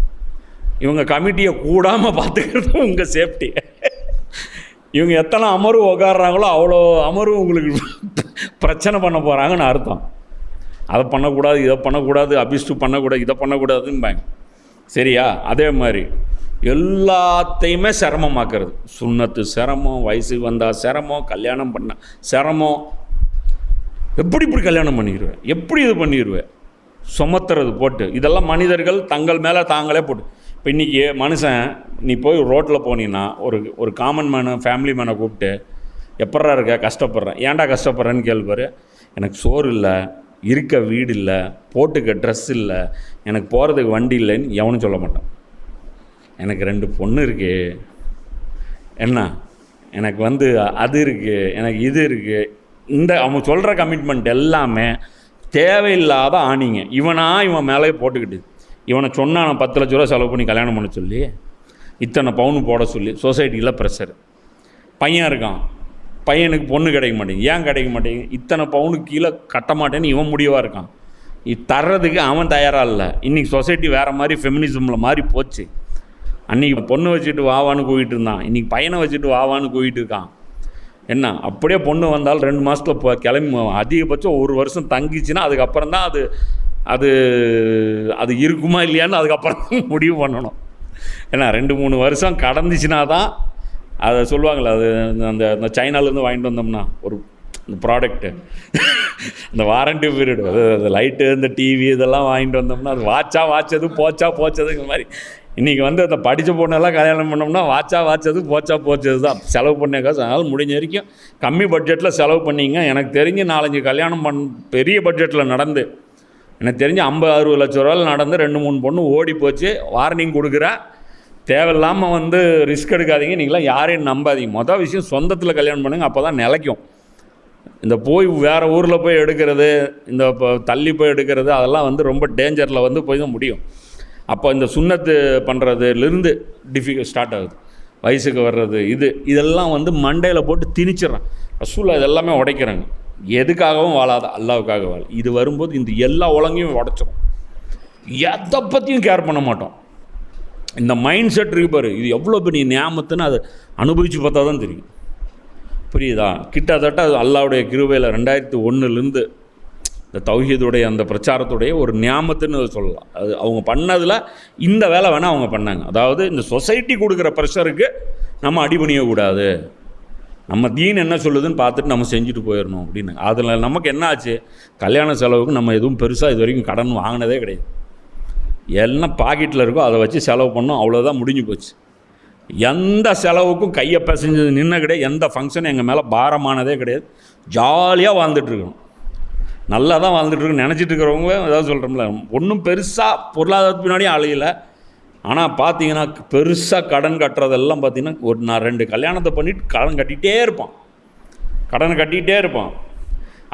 S1: இவங்க கமிட்டியை கூடாமல் பார்த்துக்கிறது உங்கள் சேஃப்டி. இவங்க எத்தனை அமர்வு உட்காடுறாங்களோ அவ்வளோ அமர்வு உங்களுக்கு பிரச்சனை பண்ண போகிறாங்கன்னு அர்த்தம். அதை பண்ணக்கூடாது, இதை பண்ணக்கூடாது, அபிஸ்டு பண்ணக்கூடாது, இதை பண்ணக்கூடாதுன்னு. சரியா? அதே மாதிரி எல்லாத்தையுமே சிரமமாக்குறது. சுன்னத்து சிரமம், வயசுக்கு வந்தால் சிரமம், கல்யாணம் பண்ண சிரமம். இப்படி கல்யாணம் பண்ணிடுவேன், எப்படி இது பண்ணிடுவேன், சுமத்துறது போட்டு. இதெல்லாம் மனிதர்கள் தங்கள் மேலே தாங்களே போட்டு. இப்போ இன்றைக்கி மனுஷன், நீ போய் ரோட்டில் போனீங்கன்னா ஒரு காமன் மேனை, ஃபேமிலி மேனை கூப்பிட்டு, எப்பட்றா இருக்க, கஷ்டப்படுறேன், ஏன்டா கஷ்டப்படுறேன்னு கேள்வார். எனக்கு சோறு இல்லை, இருக்க வீடு இல்லை, போட்டுக்க ட்ரெஸ் இல்லை, எனக்கு போகிறதுக்கு வண்டி இல்லைன்னு எவனும் சொல்ல மாட்டான். எனக்கு 2 பொண்ணு இருக்குது, என்ன எனக்கு அது இருக்குது, எனக்கு இது இருக்குது. அவன் சொல்கிற கமிட்மெண்ட் எல்லாமே தேவையில்லாத ஆணிங்க. இவன் மேலே போட்டுக்கிட்டு, இவனை சொன்னால் நான் 10 லட்ச ரூபா செலவு பண்ணி கல்யாணம் பண்ண சொல்லி, இத்தனை பவுன் போட சொல்லி சொசைட்டியில் ப்ரெஷர். பையன் இருக்கான், பையனுக்கு பொண்ணு கிடைக்க மாட்டேங்குது. ஏன் கிடைக்க மாட்டேங்குது? இத்தனை பவுனுக்கு கீழே கட்ட மாட்டேன்னு இவன் முடிவாக இருக்கான். தர்றதுக்கு அவன் தயாராக இல்லை. இன்றைக்கி சொசைட்டி வேறு மாதிரி ஃபெமினிசமில் மாறி போச்சு. அன்றைக்கி பொண்ணு வச்சுட்டு வாவான்னு கூவிட்டு இருந்தான், இன்றைக்கி பையனை வச்சுட்டு வாவான்னு கூவிட்டு இருக்கான். என்ன அப்படியே பொண்ணு வந்தால் 2 மாதத்தில் கிளம்பி, அதிகபட்சம் 1 வருஷம் தங்கிச்சுன்னா அதுக்கப்புறம் தான் அது இருக்குமா இல்லையான்னு அதுக்கப்புறம் முடிவு பண்ணணும். ஏன்னா 2-3 வருஷம் கடந்துச்சுன்னா தான் அதை சொல்லுவாங்களே. அது அந்த சைனாலேருந்து வாங்கிட்டு வந்தோம்னா ஒரு இந்த ப்ராடக்ட்டு, இந்த வாரண்டி பீரியடு, அது லைட்டு, இந்த டிவி இதெல்லாம் வாங்கிட்டு வந்தோம்னா அது வாச்சது போச்சதுங்கிற மாதிரி. இன்றைக்கி அந்த படித்த பொண்ணெல்லாம் கல்யாணம் பண்ணோம்னா வாச்சது போச்சது தான் செலவு பண்ண காசு. அதனால் முடிஞ்ச வரைக்கும் கம்மி பட்ஜெட்டில் செலவு பண்ணிங்க. எனக்கு தெரிஞ்சு 4-5 கல்யாணம் பெரிய பட்ஜெட்டில் நடந்து எனக்கு தெரிஞ்சு 50-60 லட்ச ரூபாயில் நடந்து 2-3 பொண்ணு ஓடி போச்சு. வார்னிங் கொடுக்குறா, தேவையில்லாமல் வந்து ரிஸ்க் எடுக்காதீங்க, நீங்களாம் யாரையும் நம்பாதீங்க. மொதல் விஷயம் சொந்தத்தில் கல்யாணம் பண்ணுங்கள், அப்போ தான் நிலைக்கும். இந்த போய் வேறு ஊரில் போய் எடுக்கிறது, இந்த தள்ளி போய் எடுக்கிறது, அதெல்லாம் வந்து ரொம்ப டேஞ்சரில் வந்து போய் தான் முடியும். அப்போ இந்த சுண்ணத்து பண்ணுறதுலேருந்து ஸ்டார்ட் ஆகுது, வயசுக்கு வர்றது, இதெல்லாம் வந்து மண்டையில் போட்டு திணிச்சிட்றான். ரசூலுல்லாஹ் இதெல்லாமே உடைக்கிறாங்க. எதுக்காகவும் வாழாத, அல்லாவுக்காக வாழ. இது வரும்போது இந்த எல்லா உலகையும் உடைச்சிடும். எதை பற்றியும் கேர் பண்ண மாட்டோம். இந்த மைண்ட் செட் இருக்கு பாரு, இது எவ்வளோ பெரிய நியாமத்துன்னு அதை அனுபவித்து பார்த்தா தான் தெரியும். புரியுதா? கிட்டத்தட்ட அது அல்லாவுடைய கிருபையில் 2001 இந்த தௌஹீதுடைய அந்த பிரச்சாரத்துடைய ஒரு நியாமத்துன்னு சொல்லலாம். அது அவங்க பண்ணதில் இந்த வேலை வேணால் அவங்க பண்ணாங்க. அதாவது இந்த சொசைட்டி கொடுக்குற ப்ரெஷருக்கு நம்ம அடிபணியக்கூடாது, நம்ம தீன் என்ன சொல்லுதுன்னு பார்த்துட்டு நம்ம செஞ்சுட்டு போயிடணும் அப்படின்னு. அதில் நமக்கு என்ன ஆச்சு, கல்யாண செலவுக்கு நம்ம எதுவும் பெருசாக இது வரைக்கும் கடன் வாங்கினதே கிடையாது. எல்லாம் பாக்கெட்டில் இருக்கோ அதை வச்சு செலவு பண்ணோம், அவ்வளோதான், முடிஞ்சு போச்சு. எந்த செலவுக்கும் கையை பிசைஞ்சது நின்ன கிடையாது. எந்த ஃபங்க்ஷனும் எங்கள் மேலே பாரமானதே கிடையாது. ஜாலியாக வாழ்ந்துட்டுருக்கணும், நல்லா தான் வாழ்ந்துட்டுருக்கணும். நினச்சிட்டு இருக்கிறவங்க ஏதாவது சொல்கிறோம்ல, ஒன்றும் பெருசாக பொருளாதாரத்து பின்னாடியும் அலையில. ஆனால் பார்த்தீங்கன்னா பெருசாக கடன் கட்டுறதெல்லாம் பார்த்தீங்கன்னா நான் 2 கல்யாணத்தை பண்ணிவிட்டு கடன் கட்டிகிட்டே இருப்பான்.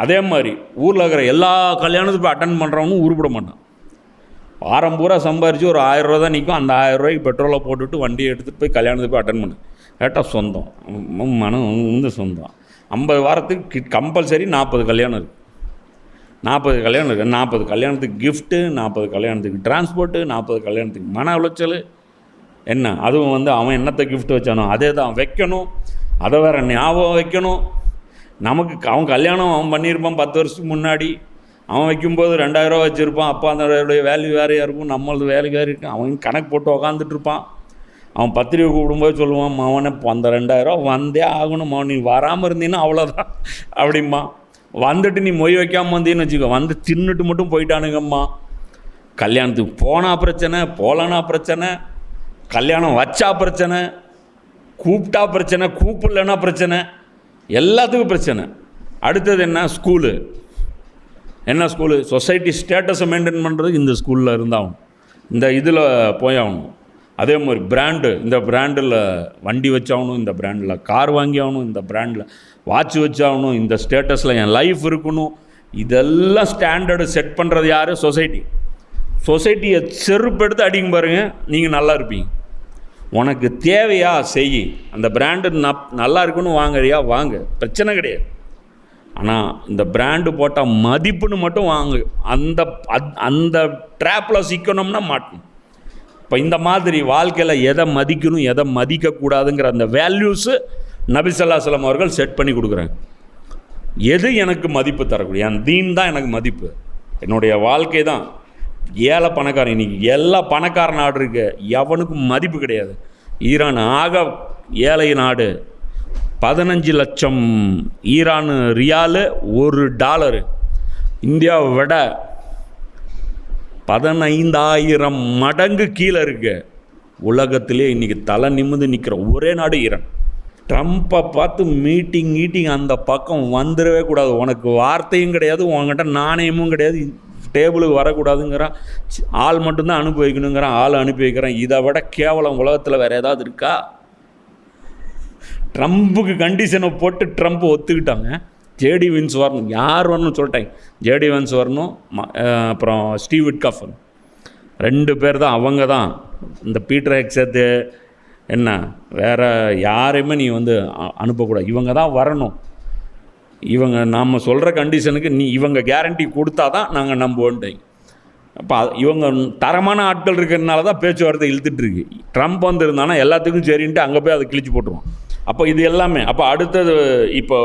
S1: அதே மாதிரி ஊரில் இருக்கிற எல்லா கல்யாணத்துக்கும் போய் அட்டன் பண்ணுறவனும் உருப்பிட மாட்டான். வாரம் பூரா சம்பாரித்து ஒரு 1000 ரூபா தான் நிற்கும். அந்த 1000 ரூபாய்க்கு பெட்ரோலை போட்டுவிட்டு வண்டியை எடுத்துகிட்டு போய் கல்யாணத்துக்கு போய் அட்டன் பண்ணு. கேட்டால் சொந்தம் மனம் வந்து சொந்தம். 50 வாரத்துக்கு கம்பல்சரி 40 கல்யாணம் இருக்குது. 40 கல்யாணம் இருக்குது. 40 கல்யாணத்துக்கு கிஃப்ட்டு, 40 கல்யாணத்துக்கு டிரான்ஸ்போர்ட்டு, 40 கல்யாணத்துக்கு மன உளைச்சல். என்ன அதுவும் வந்து அவன் என்னத்தை கிஃப்ட் வச்சானோ அதே தான் வைக்கணும், அதை வேறு ஞாபகம் வைக்கணும். நமக்கு அவன் கல்யாணம் அவன் பண்ணியிருப்பான் 10 வருஷத்துக்கு முன்னாடி, அவன் வைக்கும்போது 2000 ரூபா வச்சுருப்பான். அப்போ அதோடைய வேல்யூ வேறையாக இருக்கும், நம்மளது வேல்யூ வேறு இருக்கும். அவன் கணக்கு போட்டு உக்காந்துட்ருப்பான். அவன் பத்திரிக்கை கூப்பிடும்போது சொல்லுவான், அவனை அந்த 2000 ரூபா வந்தே ஆகணும், நீ வராமல் இருந்தீன்னா அவ்வளோதான் அப்படிம்மா. வந்துட்டு நீ மொய் வைக்காமல் வந்தீன்னு வச்சுக்கோ, வந்து தின்னுட்டு மட்டும் போயிட்டானுங்கம்மா. கல்யாணத்துக்கு போனால் பிரச்சனை, போகலன்னா பிரச்சனை, கல்யாணம் வச்சா பிரச்சனை, கூப்பிட்டா பிரச்சனை, கூப்பிடலன்னா பிரச்சனை, எல்லாத்துக்கும் பிரச்சனை. அடுத்தது என்ன, ஸ்கூலு. என்ன ஸ்கூலு, சொசைட்டி ஸ்டேட்டஸை மெயின்டைன் பண்ணுறதுக்கு இந்த ஸ்கூலில் இருந்தாகணும், இந்த இதில் போயாகணும். அதே மாதிரி பிராண்டு, இந்த பிராண்டில் வண்டி வச்சாகணும், இந்த பிராண்டில் கார் வாங்கி ஆகணும், இந்த பிராண்டில் வாட்ச் வச்சாகணும், இந்த ஸ்டேட்டஸில் என் லைஃப் இருக்கணும். இதெல்லாம் ஸ்டாண்டர்டு செட் பண்ணுறது யார், சொசைட்டி. சொசைட்டியை செருப்பு எடுத்து அடிக்கும் பாருங்கள், நீங்கள் நல்லா இருப்பீங்க. உனக்கு தேவையா செய், அந்த பிராண்டு நல்லா இருக்குன்னு வாங்குறியா வாங்க, பிரச்சனை கிடையாது. ஆனால் இந்த பிராண்டு போட்டால் மதிப்புன்னு மட்டும் வாங்கு, அந்த ட்ராப்பில் சிக்கணும்னா மாட்டணும். இப்போ இந்த மாதிரி வாழ்க்கையில் எதை மதிக்கணும் எதை மதிக்கக்கூடாதுங்கிற அந்த வேல்யூஸு நபி ஸல்லல்லாஹு அலைஹி வஸல்லம் அவர்கள் செட் பண்ணி கொடுக்குறாங்க. எது எனக்கு மதிப்பு தரக்கூடிய, என் தீன் தான் எனக்கு மதிப்பு, என்னுடைய வாழ்க்கை தான். ஏழை பணக்காரன், இன்றைக்கி எல்லா பணக்கார நாடு இருக்கு, எவனுக்கும் மதிப்பு கிடையாது. ஈரான் ஆக ஏழை நாடு, 15 லட்சம் ஈரான் ரியாலு, $1. இந்தியாவை விட 15,000 மடங்கு கீழே இருக்கு. உலகத்திலே இன்றைக்கி தலை நிமிர்ந்து நிற்கிற ஒரே நாடு ஈரான். ட்ரம்ப்பை பார்த்து மீட்டிங் அந்த பக்கம் வந்துடவே கூடாது, உனக்கு வார்த்தையும் கிடையாது, உங்ககிட்ட நாணயமும் கிடையாது, டேபிளுக்கு வரக்கூடாதுங்கிறான். ஆள் மட்டும்தான் அனுப்பி வைக்கணுங்கிறான், ஆள் அனுப்பி வைக்கிறான். இதை விட கேவலம் உலகத்தில் வேறு ஏதாவது இருக்கா? ட்ரம்ப்புக்கு கண்டிஷனை போட்டு ட்ரம்ப் ஒத்துக்கிட்டாங்க. ஜேடி வின்ஸ் வரணும், யார் வரணும்னு சொல்லிட்டாங்க. ஜேடி வின்ஸ் வரணும், அப்புறம் ஸ்டீவ் விட்காஃப், 2 பேர் தான். அவங்க தான் இந்த பீட்டர் ஹெக்ஸத்து என்ன வேறு யாரையுமே நீ வந்து அனுப்பக்கூடாது, இவங்க தான் வரணும். இவங்க நாம் சொல்கிற கண்டிஷனுக்கு இவங்க கேரண்டி கொடுத்தா தான் நாங்கள் நம்புவோன்ட்டேன். அப்போ இவங்க தரமான ஆட்கள் இருக்கிறதுனால தான் பேச்சுவார்த்தை இழுத்துட்ருக்கு. ட்ரம்ப் வந்துருந்தானா எல்லாத்துக்கும் சரின்ட்டு அங்கே போய் அதை கிழிச்சு போட்டுருவோம். அப்போ இது எல்லாமே. அப்போ அடுத்தது இப்போ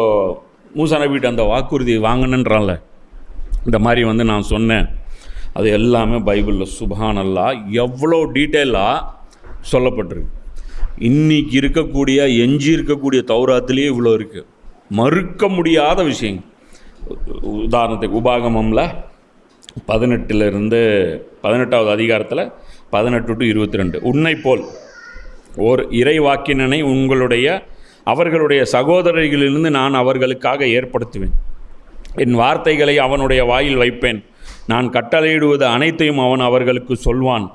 S1: மூசா நபிகிட்ட அந்த வாக்குறுதி வாங்கினன்றான்ல, இந்த மாதிரி வந்து நான் சொன்னேன், அது எல்லாமே பைபிளில் சுப்ஹானல்லாஹ் எவ்வளோ டீட்டெயிலாக சொல்லப்பட்டிருக்கு. இன்றைக்கி இருக்கக்கூடிய எஞ்சி இருக்கக்கூடிய தௌராத்திலேயே இவ்வளோ இருக்குது, மறுக்க முடியாத விஷயங்கள். உதாரணத்துக்கு உபாகமமில் 18வது அதிகாரத்தில் 18 to 22, உன்னை போல் ஓர் இறைவாக்கினனை அவர்களுடைய சகோதரர்களிலிருந்து நான் அவர்களுக்காக ஏற்படுத்துவேன், என் வார்த்தைகளை அவனுடைய வாயில் வைப்பேன், நான் கட்டளையிடுவது அனைத்தையும் அவன் அவர்களுக்கு சொல்வான்.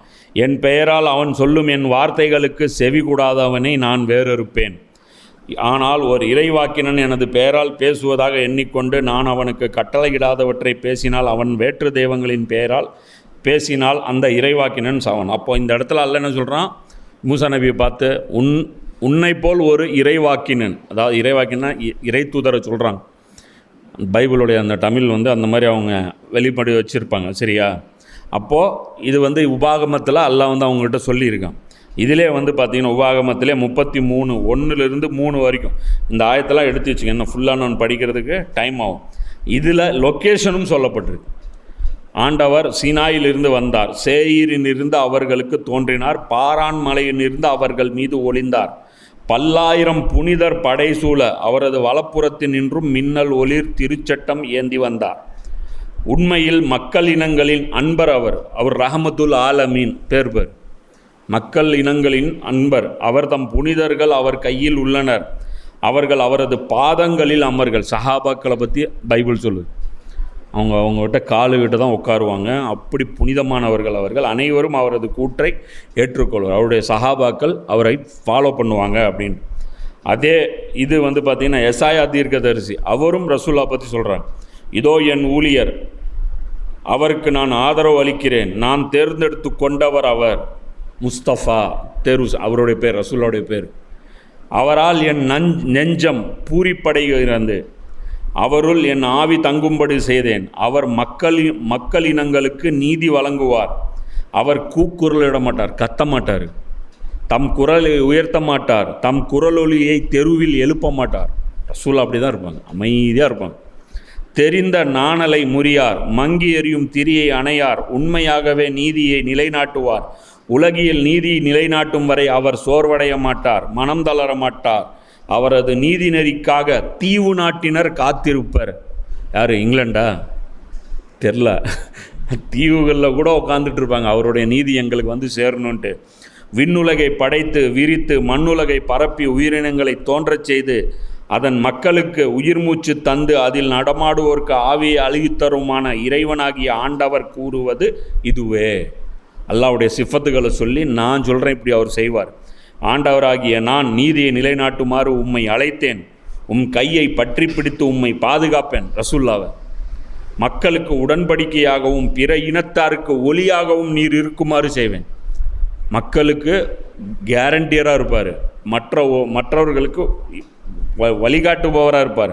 S1: என் பெயரால் அவன் சொல்லும் என் வார்த்தைகளுக்கு செவி கூடாதவனை நான் வேறறுப்பேன். ஆனால் ஒரு இறைவாக்கினன் எனது பெயரால் பேசுவதாக எண்ணிக்கொண்டு நான் அவனுக்கு கட்டளையிடாதவற்றை பேசினால், அவன் வேற்று தெய்வங்களின் பெயரால் பேசினால் அந்த இறைவாக்கினன் சாவன். அப்போ இந்த இடத்துல அல்ல என்ன சொல்கிறான், மூசா நபியை பார்த்து உன்னை போல் ஒரு இறைவாக்கினன், அதாவது இறைவாக்கினா இறை தூதரை சொல்கிறாங்க. பைபிளுடைய அந்த தமிழ் அந்த மாதிரி அவங்க வெளிப்படை வச்சுருப்பாங்க, சரியா? அப்போது இது உபாகமத்தில் அல்லாஹ் அவங்ககிட்ட சொல்லியிருக்கான். இதிலே பார்த்திங்கன்னா உபாகமத்திலே 33 1லிருந்து 3 வரைக்கும் இந்த ஆயத்தெல்லாம் எடுத்து வச்சுங்க. இன்னும் ஃபுல்லாக நான் படிக்கிறதுக்கு டைம் ஆகும். இதில் லொக்கேஷனும் சொல்லப்பட்டிருக்கு. ஆண்டவர் சீனாயிலிருந்து வந்தார், சேயீரிலிருந்து அவர்களுக்கு தோன்றினார், பாரான் மலையிலிருந்து அவர்கள் மீது ஒளிந்தார், 10,000 புனிதர் படைசூழ அவரது வலப்புறத்தினின்றும் மின்னல் ஒளிர் திருச்சட்டம் ஏந்தி வந்தார். உண்மையில் மக்கள் இனங்களின் அன்பர் அவர் ரஹமத்துல் ஆலமீன் பேர் மக்கள் இனங்களின் அன்பர். அவர் தம் புனிதர்கள் அவர் கையில் உள்ளனர், அவர்கள் அவரது பாதங்களில் அமர்கள். சஹாபாக்களை பற்றி பைபிள் சொல்லுது. அவங்ககிட்ட காலுகிட்ட தான் உட்காருவாங்க. அப்படி புனிதமானவர்கள் அவர்கள். அனைவரும் அவரது கூற்றை ஏற்றுக்கொள்வார். அவருடைய சஹாபாக்கள் அவரை ஃபாலோ பண்ணுவாங்க அப்படின்னு. அதே இது பார்த்திங்கன்னா எசாயா தீர்க்கதரிசி அவரும் ரசூலா பற்றி சொல்கிறாங்க. இதோ என் ஊழியர், அவருக்கு நான் ஆதரவு அளிக்கிறேன், நான் தேர்ந்தெடுத்து கொண்டவர் அவர். முஸ்தஃபா தேர்வு, அவருடைய பேர், ரசூலுடைய பேர். அவரால் என் நெஞ்சம் பூரிப்படைகிறது, அவருள் என் ஆவி தங்கும்படி செய்தேன். அவர் மக்களினங்களுக்கு நீதி வழங்குவார். அவர் கூக்குரலிட மாட்டார், கத்த மாட்டார், தம் குரலை உயர்த்த மாட்டார், தம் குரலொலியை தெருவில் எழுப்ப மாட்டார். ரசூல் அப்படி தான் இருப்பாங்க, அமைதியாக இருப்பாங்க. தெரிந்த நாணலை முறியார், மங்கி எறியும் திரியை அணையார், உண்மையாகவே நீதியை நிலைநாட்டுவார். உலகில் நீதி நிலைநாட்டும் வரை அவர் சோர்வடைய மாட்டார், மனம் தளர மாட்டார். அவரது நீதி நெறிக்காக தீவு நாட்டினர் காத்திருப்பர். யார்? இங்கிலாண்டா? தெரில, தீவுகளில் கூட உட்காந்துட்டு இருப்பாங்க, அவருடைய நீதி எங்களுக்கு சேரணுன்ட்டு. விண்ணுலகை படைத்து விரித்து மண்ணுலகை பரப்பி உயிரினங்களை தோன்றச் செய்து அதன் மக்களுக்கு உயிர் மூச்சு தந்து அதில் நடமாடுவோருக்கு ஆவியை அழித்தருமான இறைவனாகிய ஆண்டவர் கூறுவது இதுவே. அல்லாஹ்வுடைய சிஃபத்துகளை சொல்லி நான் சொல்கிறேன், இப்படி அவர் செய்வார். ஆண்டவராகிய நான் நீதியை நிலைநாட்டுமாறு உம்மை அழைத்தேன், உம் கையை பற்றி பிடித்து உம்மை பாதுகாப்பேன். ரசூல்லாவை மக்களுக்கு உடன்படிக்கையாகவும் பிற இனத்தாருக்கு ஒளியாகவும் நீர் இருக்குமாறு செய்வேன். மக்களுக்கு கேரண்டியராக இருப்பார், மற்றவர்களுக்கு வழிகாட்டுபவராக இருப்பார்.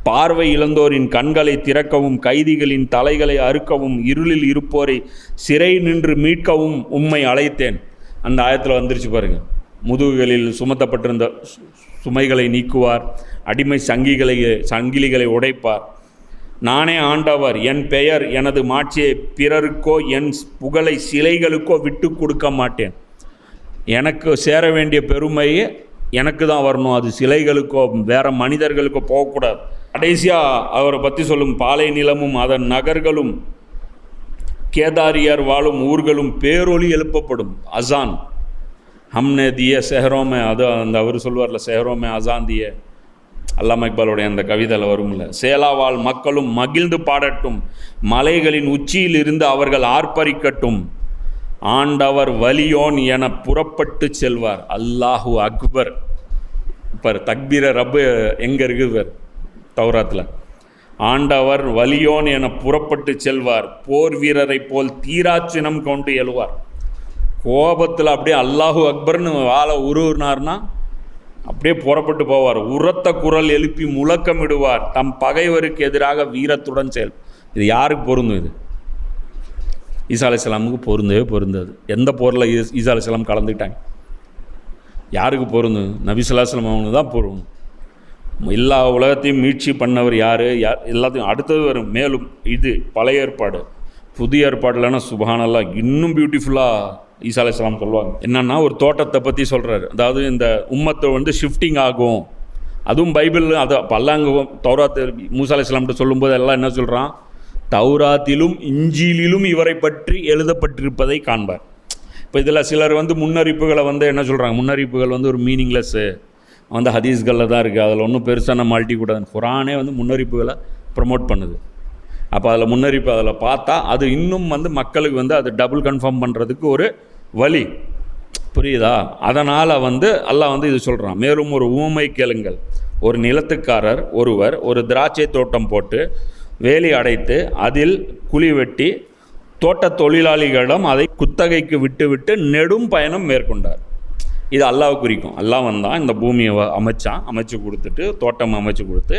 S1: பார்வை இழந்தோரின் கண்களை திறக்கவும் கைதிகளின் தலைகளை அறுக்கவும் இருளில் இருப்போரை சிறை நின்று மீட்கவும் உம்மை அழைத்தேன். அந்த ஆயத்தில் வந்துருச்சு பாருங்கள். முதுகுகளில் சுமத்தப்பட்டிருந்த சுமைகளை நீக்குவார், அடிமை சங்கிலிகளை உடைப்பார். நானே ஆண்டவர், என் பெயர் எனது மாட்சியை பிறருக்கோ என் புகழை சிலைகளுக்கோ விட்டு கொடுக்க மாட்டேன். எனக்கு சேர வேண்டிய பெருமையை எனக்கு தான் வரணும், அது சிலைகளுக்கோ வேறு மனிதர்களுக்கோ போகக்கூடாது. கடைசியாக அவரை பற்றி சொல்லும் பாலை நிலமும் அதன் நகர்களும் கேதாரியர் வாழும் ஊர்களும் பேரொலி எழுப்பப்படும். அசான் ஹம்னே திய செஹரோமே, அது அந்த அவர் சொல்வார்ல, செஹரோமே அசான் திய, அல்லாமா இக்பாலுடைய அந்த கவிதையில் வரும்ல. சேலாவால் மக்களும் மகிழ்ந்து பாடட்டும், மலைகளின் உச்சியில் இருந்து அவர்கள் ஆர்ப்பரிக்கட்டும். ஆண்டவர் வலியோன் என புறப்பட்டு செல்வார். அல்லாஹு அக்பர். இப்போ தக்பீர ரப்பு எங்கே இருக்குது தௌராத்தில்? ஆண்டவர் வலியோன் என புறப்பட்டு செல்வார், போர் வீரரை போல் தீராச்சினம் கொண்டு எழுவார். கோபத்தில் அப்படியே அல்லாஹு அக்பர்னு வாழை உருவினார்னா அப்படியே புறப்பட்டு போவார். உரத்த குரல் எழுப்பி முழக்கமிடுவார், தம் பகைவருக்கு எதிராக வீரத்துடன் செயல். இது யாருக்கு பொருந்தும்? இது ஈசா அலைஹிஸ்ஸலாமுக்கு பொருந்தது. எந்த போரில் ஈசா அலைஹிஸ்ஸலாம் கலந்துக்கிட்டாங்க? யாருக்கு பொருந்தும்? நபி ஸல்லல்லாஹு அலைஹி வஸல்லம் அவங்க தான் பொருந்தும். எல்லா உலகத்தையும் மீட்சி பண்ணவர் யார்? எல்லாத்தையும் அடுத்தது வரும். மேலும் இது பழைய ஏற்பாடு. புதிய ஏற்பாடுலன்னா சுப்ஹானல்லாஹ் இன்னும் பியூட்டிஃபுல்லாக ஈசா அலைஹிஸ்ஸலாம் சொல்லுவாங்க. என்னென்னா ஒரு தோட்டத்தை பற்றி சொல்கிறாரு. அதாவது இந்த உம்மத்தை ஷிஃப்டிங் ஆகும். அதுவும் பைபிள் அதை பல்லாங்க தௌராத் மூசா அலைஹிஸ்ஸலாம்கிட்ட சொல்லும்போது எல்லாம் என்ன சொல்கிறான்? தௌராத்திலும் இஞ்சிலிலும் இவரை பற்றி எழுதப்பட்டிருப்பதை காண்பார். இப்போ இதில் சிலர் முன்னறிப்புகளை என்ன சொல்கிறாங்க? முன்னறிப்புகள் ஒரு மீனிங்லெஸ்ஸு ஹதீஸ்களில் தான் இருக்குது, அதில் ஒன்றும் பெருசாக நம்ம அழட்டிக்கூடாது. குரானே முன்னறிப்புகளை ப்ரமோட் பண்ணுது. அப்போ அதில் முன்னறிப்பு அதில் பார்த்தா அது இன்னும் வந்து மக்களுக்கு வந்து அது டபுள் கன்ஃபார்ம் பண்ணுறதுக்கு ஒரு வழி, புரியுதா? அதனால் வந்து அல்லாஹ் வந்து இது சொல்கிறான். மேலும் ஒரு உவமை கேளுங்கள். ஒரு நிலத்துக்காரர் ஒருவர் ஒரு திராட்சை தோட்டம் போட்டு வேலி அடைத்து அதில் குழி வெட்டி தோட்ட தொழிலாளிகளிடம் அதை குத்தகைக்கு விட்டு நெடும் பயணம் மேற்கொண்டார். இது அல்லாஹ் குறிக்கும். அல்லாஹ் வந்தான், இந்த பூமியை அமைச்சு கொடுத்துட்டு, தோட்டம் அமைச்சு கொடுத்து,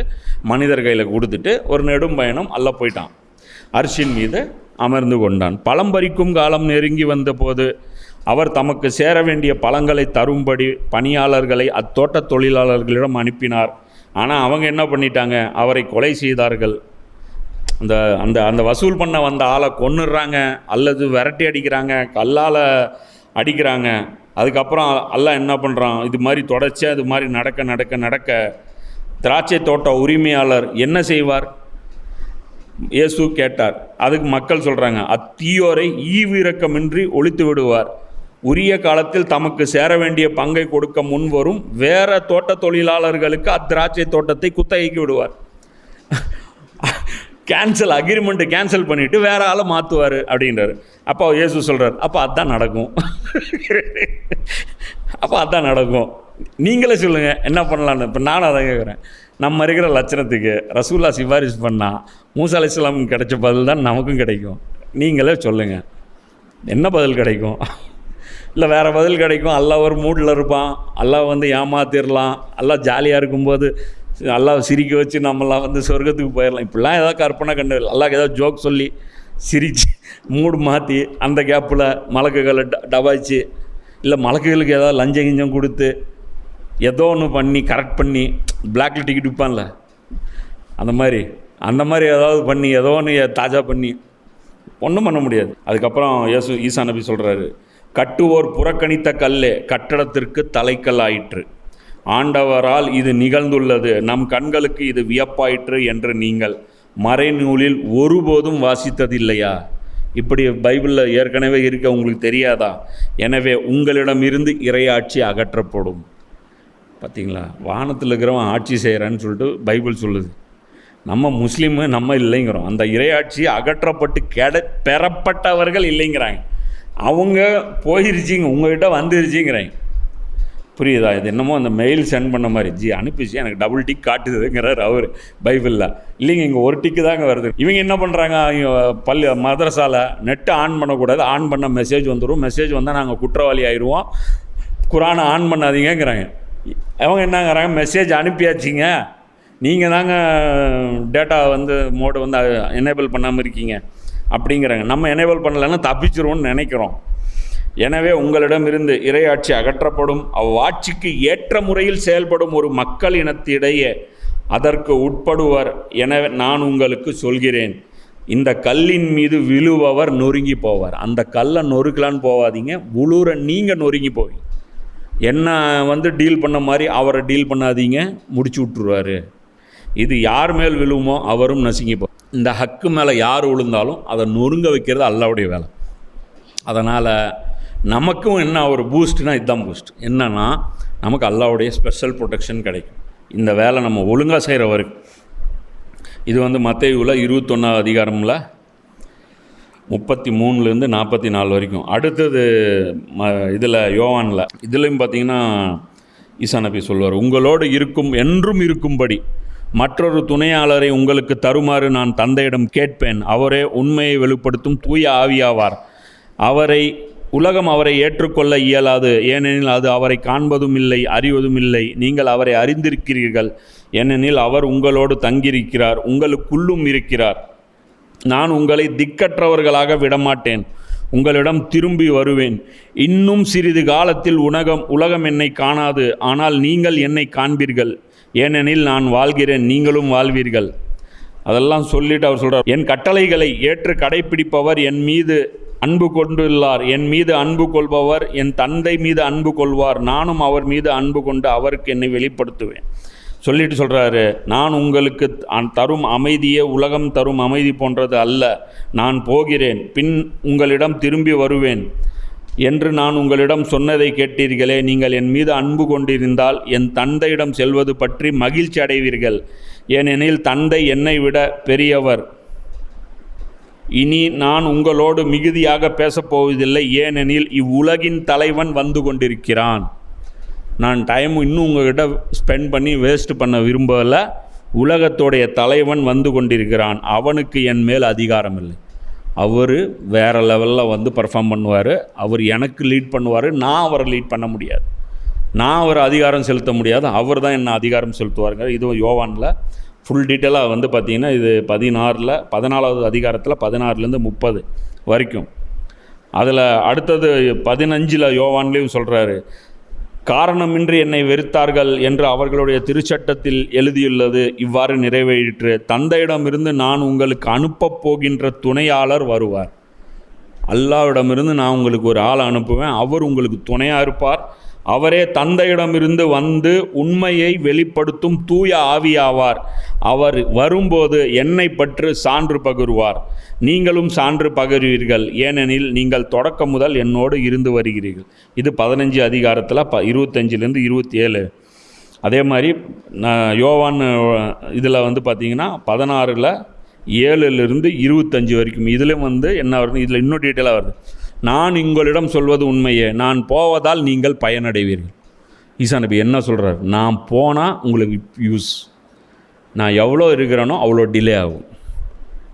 S1: மனிதர் கையில் கொடுத்துட்டு ஒரு நெடும் பயணம் அல்லாஹ் போயிட்டான். அர்ஷின் மீது அமர்ந்து கொண்டான். பழம் பறிக்கும் காலம் நெருங்கி வந்த போது அவர் தமக்கு சேர வேண்டிய பழங்களை தரும்படி பணியாளர்களை அத்தோட்ட தொழிலாளர்களிடம் அனுப்பினார். ஆனால் அவங்க என்ன பண்ணிட்டாங்க? அவரை கொலை செய்தார்கள். அந்த அந்த அந்த வசூல் பண்ண வந்த ஆளை கொன்னுடுறாங்க, அல்லது விரட்டி அடிக்கிறாங்க, கல்லால் அடிக்கிறாங்க. அதுக்கப்புறம் அல்லாஹ் என்ன பண்ணுறான்? இது மாதிரி தொடர்ச்சியாக இது மாதிரி நடக்க திராட்சை தோட்ட உரிமையாளர் என்ன செய்வார்? இயேசு கேட்டார். அதுக்கு மக்கள் சொல்கிறாங்க, அத்தீயோரை ஈவிரக்கமின்றி ஒழித்து விடுவார். உரிய காலத்தில் தமக்கு சேர வேண்டிய பங்கை கொடுக்க முன்வரும் வேற தோட்ட தொழிலாளர்களுக்கு அத்திராட்சை தோட்டத்தை குத்தகைக்கு விடுவார். அக்ரிமெண்ட்டு கேன்சல் பண்ணிவிட்டு வேற ஆளை மாற்றுவார் அப்படின்றார். அப்போ இயேசு சொல்கிறார், அப்போ அதுதான் நடக்கும். நீங்களே சொல்லுங்கள் என்ன பண்ணலான்னு. இப்போ நானும் அதை கேட்குறேன். நம்ம இருக்கிற லட்சணத்துக்கு ரசூல்லா சிபாரிசு பண்ணால் மூசா அலைஹிஸ்ஸலாம் கிடைச்ச பதில் தான் நமக்கும் கிடைக்கும். நீங்களே சொல்லுங்கள், என்ன பதில் கிடைக்கும்? இல்லை வேறு பதில் கிடைக்கும்? அல்லாஹ் ஒரு மூடில் இருப்பான், அல்லாஹ் வந்து ஏமாத்திடலாம், அல்லாஹ் ஜாலியாக இருக்கும்போது அல்லாஹ் சிரிக்க வச்சு நம்மளாம் வந்து சொர்க்கத்துக்கு போயிடலாம். இப்படிலாம் ஏதாவது கற்பனை கண்டு அல்லாஹ் ஏதாவது ஜோக் சொல்லி சிரித்து மூடு மாற்றி அந்த கேப்பில் மலக்குகளை டபாய்ச்சி, இல்லை மலக்குகளுக்கு ஏதாவது லஞ்சம் கிஞ்சம் கொடுத்து ஏதோ ஒன்று பண்ணி கரெக்ட் பண்ணி பிளாக்ல டிக்கெட் விற்பான்ல, அந்த மாதிரி ஏதாவது பண்ணி ஏதோ ஒன்று தாஜா பண்ணி ஒன்றும் பண்ண முடியாது. அதுக்கப்புறம் ஈசா நபி சொல்கிறாரு, கட்டுவோர் புறக்கணித்த கல்லே கட்டடத்திற்கு தலைக்கல் ஆயிற்று. ஆண்டவரால் இது நிகழ்ந்துள்ளது, நம் கண்களுக்கு இது வியப்பாயிற்று என்று நீங்கள் மறைநூலில் ஒருபோதும் வாசித்ததில்லையா? இப்படி பைபிளில் ஏற்கனவே இருக்க உங்களுக்கு தெரியாதா? எனவே உங்களிடமிருந்து இறையாட்சி அகற்றப்படும். பார்த்தீங்களா, வானத்தில் இருக்கிறவன் ஆட்சி செய்கிறான்னு சொல்லிட்டு பைபிள் சொல்லுது. நம்ம முஸ்லீமு நம்ம இல்லைங்கிறோம். அந்த இறையாட்சி அகற்றப்பட்டு பெறப்பட்டவர்கள் இல்லைங்கிறாங்க. அவங்க போயிருச்சிங்க, உங்கள்கிட்ட வந்துருச்சிங்கிறாங்க. புரியுதா? இது என்னமோ அந்த மெயில் சென்ட் பண்ண மாதிரி அனுப்பிச்சு எனக்கு டபுள் டிக் காட்டுதுங்கிறார் அவர் பைபிளில். இல்லைங்க, இங்கே ஒரு டிக்கு தாங்க வருது. இவங்க என்ன பண்ணுறாங்க? மதரசாவில் நெட்டை ஆன் பண்ணக்கூடாது, ஆன் பண்ண மெசேஜ் வந்துடும், மெசேஜ் வந்தால் நாங்கள் குற்றவாளி ஆயிடுவோம், குரானை ஆன் பண்ணாதீங்கிறாங்க. அவங்க என்னங்கிறாங்க? மெசேஜ் அனுப்பியாச்சிங்க, நீங்கள் தாங்க டேட்டா மோடு எனேபிள் பண்ணாமல் இருக்கீங்க அப்படிங்கிறாங்க. நம்ம எனேபிள் பண்ணலைன்னா தப்பிச்சிருவோம்னு நினைக்கிறோம். எனவே உங்களிடமிருந்து இறையாட்சி அகற்றப்படும், அவ்வாட்சிக்கு ஏற்ற முறையில் செயல்படும் ஒரு மக்கள் இனத்திடையே அதற்கு உட்படுவர். எனவே நான் உங்களுக்கு சொல்கிறேன், இந்த கல்லின் மீது விழுபவர் நொறுங்கி போவார். அந்த கல்லை நொறுக்கலான்னு போவாதீங்க, உளுர நீங்கள் நொறுங்கி போவீங்க. என்ன டீல் பண்ண மாதிரி அவரை டீல் பண்ணாதீங்க, முடிச்சு விட்டுருவார். இது யார் மேல் விழுமோ அவரும் நசுங்கி போ. இந்த ஹக்கு மேலே யார் விழுந்தாலும் அதை நொறுங்க வைக்கிறது அல்லாஹ்வுடைய வேலை. அதனால் நமக்கும் என்ன ஒரு பூஸ்ட்னா இதுதான் பூஸ்ட். என்னன்னா நமக்கு அல்லாஹ்வுடைய ஸ்பெஷல் ப்ரொடெக்ஷன் கிடைக்கும் இந்த வேலை நம்ம ஒழுங்காக செய்கிற வரைக்கும். இது மத்தேயுவில் 21 அதிகாரமில் 33 44 வரைக்கும். அடுத்தது இதில் யோவானில், இதுலேயும் பார்த்திங்கன்னா ஈசா நபி சொல்வார், உங்களோடு என்றும் இருக்கும்படி மற்றொரு துணையாளரை உங்களுக்கு தருமாறு நான் தந்தையிடம் கேட்பேன். அவரே உண்மையை வெளிப்படுத்தும் தூய ஆவியாவார். உலகம் அவரை ஏற்றுக்கொள்ள இயலாது, ஏனெனில் அது அவரை காண்பதும் இல்லை, அறிவதும் இல்லை. நீங்கள் அவரை அறிந்திருக்கிறீர்கள், ஏனெனில் அவர் உங்களோடு தங்கியிருக்கிறார், உங்களுக்குள்ளும் இருக்கிறார். நான் உங்களை திக்கற்றவர்களாக விடமாட்டேன், உங்களிடம் திரும்பி வருவேன். இன்னும் சிறிது காலத்தில் உலகம் என்னை காணாது, ஆனால் நீங்கள் என்னை காண்பீர்கள், ஏனெனில் நான் வாழ்கிறேன், நீங்களும் வாழ்வீர்கள். அதெல்லாம் சொல்லிட்டு அவர் சொல்கிறார், என் கட்டளைகளை ஏற்று கடைப்பிடிப்பவர் என் மீது அன்பு கொண்டுள்ளார், என் மீது அன்பு கொள்பவர் என் தந்தை மீது அன்பு கொள்வார், நானும் அவர் மீது அன்பு கொண்டு அவருக்கு என்னை வெளிப்படுத்துவேன். சொல்லிட்டு சொல்கிறாரு, நான் உங்களுக்கு தரும் அமைதியே உலகம் தரும் அமைதி போன்றது அல்ல, நான் போகிறேன், பின் உங்களிடம் திரும்பி வருவேன் என்று நான் உங்களிடம் சொன்னதை கேட்டீர்களே. நீங்கள் என் மீது அன்பு கொண்டிருந்தால் என் தந்தையிடம் செல்வது பற்றி மகிழ்ச்சி அடைவீர்கள், ஏனெனில் தந்தை என்னை விட பெரியவர். இனி நான் உங்களோடு மிகுதியாக பேசப்போவதில்லை, ஏனெனில் இவ்வுலகின் தலைவன் வந்து கொண்டிருக்கிறான். நான் டைம் இன்னும் உங்கள்கிட்ட ஸ்பெண்ட் பண்ணி வேஸ்ட் பண்ண விரும்பலை. உலகத்தோடைய தலைவன் வந்து கொண்டிருக்கிறான், அவனுக்கு என் மேல் அதிகாரம் இல்லை. அவர் வேறு லெவலில் வந்து பர்ஃபார்ம் பண்ணுவார். அவர் எனக்கு லீட் பண்ணுவார், நான் அவரை லீட் பண்ண முடியாது. நான் அவர் அதிகாரம் செலுத்த முடியாது, அவர் தான் என்ன அதிகாரம் செலுத்துவாருங்க. இதுவும் யோவானில் ஃபுல் டீட்டெயிலாக வந்து பார்த்திங்கன்னா இது 14வது அதிகாரத்தில் 16லேருந்து 30 வரைக்கும். அதில் அடுத்தது 15 யோவான்லேயும் சொல்கிறாரு, காரணமின்றி என்னை வெறுத்தார்கள் என்று அவர்களுடைய திருச்சட்டத்தில் எழுதியுள்ளது இவ்வாறு நிறைவேறிற்று. தந்தையிடமிருந்து நான் உங்களுக்கு அனுப்பப் போகின்ற துணையாளர் வருவார். அல்லாஹ்விடமிருந்து நான் உங்களுக்கு ஒரு ஆள் அனுப்புவேன், அவர் உங்களுக்கு துணையாக இருப்பார். அவரே தந்தையிடமிருந்து வந்து உண்மையை வெளிப்படுத்தும் தூய ஆவியாவார். அவர் வரும்போது என்னை பற்றி சான்று பகருவார். நீங்களும் சான்று பகருவீர்கள், ஏனெனில் நீங்கள் தொடக்கம் முதல் என்னோடு இருந்து வருகிறீர்கள். இது 15 அதிகாரத்தில் 25லேருந்து 27. அதே மாதிரி யோவான் இதில் வந்து பார்த்திங்கன்னா 16ல் 7லேருந்து 25 வரைக்கும். இதில் வந்து என்ன வருது, இதில் இன்னும் டீட்டெயிலாக வருது. நான் உங்களிடம் சொல்வது உண்மையே, நான் போவதால் நீங்கள் பயனடைவீர்கள். ஈசா நபி என்ன சொல்கிறார், நான் போனால் உங்களுக்கு யூஸ், நான் எவ்வளோ இருக்கிறேனோ அவ்வளோ டிலே ஆகும்.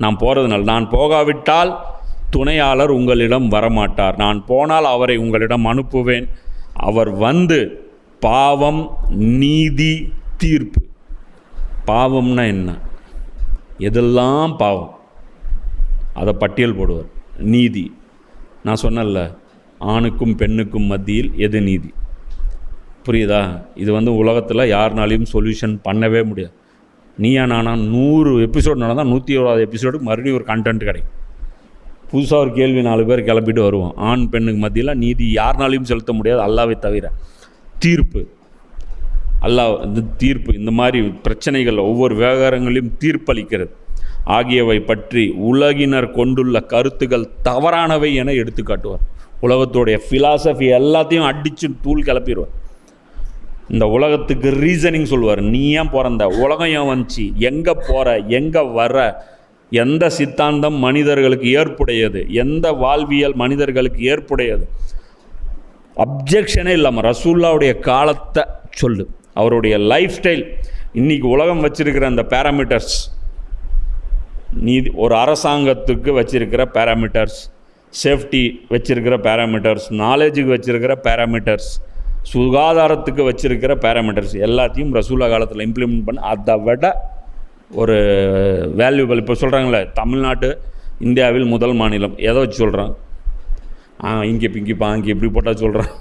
S1: நான் போகிறதுனால, நான் போகாவிட்டால் துணையாளர் உங்களிடம் வரமாட்டார். நான் போனால் அவரை உங்களிடம் அனுப்புவேன். அவர் வந்து பாவம், நீதி, தீர்ப்பு. பாவம்னா என்ன, எதெல்லாம் பாவம் அதை பட்டியல் போடுவார். நீதி, நான் சொன்னல, ஆணுக்கும் பெண்ணுக்கும் மத்தியில் எது நீதி, புரியுதா? இது வந்து உலகத்தில் யாருனாலையும் சொல்யூஷன் பண்ணவே முடியாது. நீயா நானா 100 எபிசோடு நடந்தால் 101வது எபிசோடுக்கு மறுபடியும் ஒரு கண்டென்ட் கிடைக்கும். புதுசாக ஒரு கேள்வி 4 பேர் கிளப்பிட்டு வருவோம். ஆண் பெண்ணுக்கு மத்தியில் நீதி யாருனாலையும் செலுத்த முடியாது, அல்லாஹ்வை தவிர. தீர்ப்பு, அல்லாஹ் இந்த தீர்ப்பு, இந்த மாதிரி பிரச்சனைகள் ஒவ்வொரு விவகாரங்களையும் தீர்ப்பளிக்கிறது ஆகியவை பற்றி உலகினர் கொண்டுள்ள கருத்துக்கள் தவறானவை என எடுத்து காட்டுவார். உலகத்துடைய ஃபிலாசபி எல்லாத்தையும் அடித்து தூள் கிளப்பிடுவார். இந்த உலகத்துக்கு ரீசனிங் சொல்லுவார். நீ ஏன் பிறந்த, உலகம் ஏன் வந்துச்சு, எங்கே போகிற, எங்கே வர, எந்த சித்தாந்தம் மனிதர்களுக்கு ஏற்புடையது, எந்த வாழ்வியல் மனிதர்களுக்கு ஏற்புடையது. அப்ஜெக்ஷனே இல்லாமல் ரசூலுல்லாவுடைய காலத்தை சொல்லு, அவருடைய லைஃப் ஸ்டைல். இன்றைக்கி உலகம் வச்சிருக்கிற அந்த பேராமீட்டர்ஸ், நீதி, ஒரு அரசாங்கத்துக்கு வச்சிருக்கிற பேராமீட்டர்ஸ், சேஃப்டி வச்சிருக்கிற பேராமீட்டர்ஸ், நாலேஜுக்கு வச்சிருக்கிற பேராமீட்டர்ஸ், சுகாதாரத்துக்கு வச்சிருக்கிற பேராமீட்டர்ஸ் எல்லாத்தையும் ரசூலுல்லாஹ் காலத்தில் இம்ப்ளிமெண்ட் பண்ண அதை விட ஒரு வேல்யூபிள். இப்போ சொல்கிறாங்களே, தமிழ்நாட்டு இந்தியாவில் முதல் மாநிலம், எதை வச்சு சொல்கிறான்? இங்கே பிங்கிப்பா, இங்கே இப்படி போட்டால் சொல்கிறான்.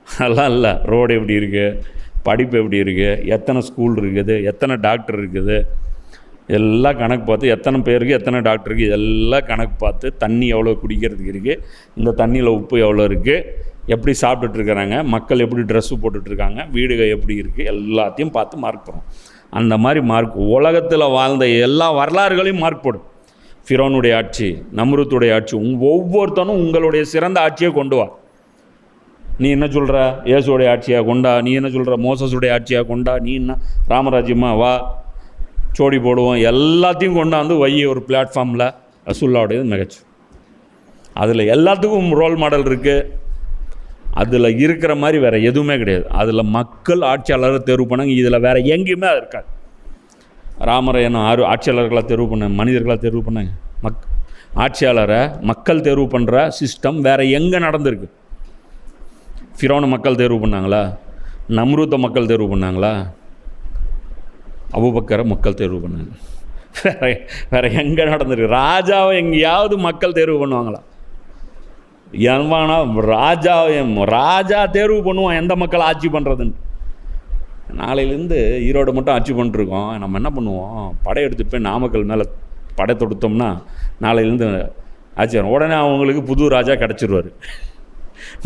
S1: அதெல்லாம் இல்லை. ரோடு எப்படி இருக்குது, படிப்பு எப்படி இருக்குது, எத்தனை ஸ்கூல் இருக்குது, எத்தனை டாக்டர் இருக்குது, எல்லாம் கணக்கு பார்த்து, எத்தனை பேருக்கு எத்தனை டாக்டர் இருக்குது, இதெல்லாம் கணக்கு பார்த்து, தண்ணி எவ்வளோ குடிக்கிறதுக்கு இருக்குது, இந்த தண்ணியில் உப்பு எவ்வளோ இருக்குது, எப்படி சாப்பிட்டுட்ருக்கிறாங்க, மக்கள் எப்படி ட்ரெஸ்ஸு போட்டுட்ருக்காங்க, வீடுகள் எப்படி இருக்குது, எல்லாத்தையும் பார்த்து மார்க் போடுறோம். அந்த மாதிரி மார்க் உலகத்தில் வாழ்ந்த எல்லா வரலாறுகளையும் மார்க் போடும். ஃபிரௌனுடைய ஆட்சி, நம்ரூத்துடைய ஆட்சி, ஒவ்வொருத்தனும் உங்களுடைய சிறந்த ஆட்சியை கொண்டு வா. நீ என்ன சொல்கிற, இயேசுடைய ஆட்சியாக கொண்டா, நீ என்ன சொல்கிற, மோசஸுடைய ஆட்சியாக கொண்டா, நீ என்ன ராமராஜ்யமா வா, சோடி போடுவோம், எல்லாத்தையும் கொண்டாந்து ஒரு பிளாட்ஃபார்மில். ரசூலுல்லாவுடையது மிகச்சு. அதில் எல்லாத்துக்கும் ரோல் மாடல் இருக்குது. அதில் இருக்கிற மாதிரி வேறு எதுவுமே கிடையாது. அதில் மக்கள் ஆட்சியாளரை தேர்வு பண்ணாங்க. இதில் வேறு எங்கேயுமே அது இருக்காது. ராமரை என்ன ஆட்சியாளர்களாக தேர்வு பண்ண, மனிதர்களாக தேர்வு பண்ணாங்க. ஆட்சியாளரை மக்கள் தேர்வு பண்ணுற சிஸ்டம் வேறு எங்கே நடந்திருக்கு? ஃபிரௌனை மக்கள் தேர்வு பண்ணாங்களா? நம்ரூத்தை மக்கள் தேர்வு பண்ணாங்களா? அபூபக்கரை மக்கள் தேர்வு பண்ணாங்க. வேறு எங்கே நடந்திருக்கு? ராஜாவை எங்கேயாவது மக்கள் தேர்வு பண்ணுவாங்களா? எவனா ராஜா தேர்வு பண்ணுவான் எந்த மக்கள் ஆட்சி பண்ணுறதுன்னு. நாளையிலேருந்து ஈரோடு மட்டும் ஆட்சி பண்ணிட்டுருக்கோம். நம்ம என்ன பண்ணுவோம், படையெடுத்துட்டு போய் நாமக்கல் மேலே படை தொடுத்தோம்னா நாளையிலேருந்து ஆட்சி வரும். உடனே அவங்களுக்கு புது ராஜா கிடச்சிருவார்.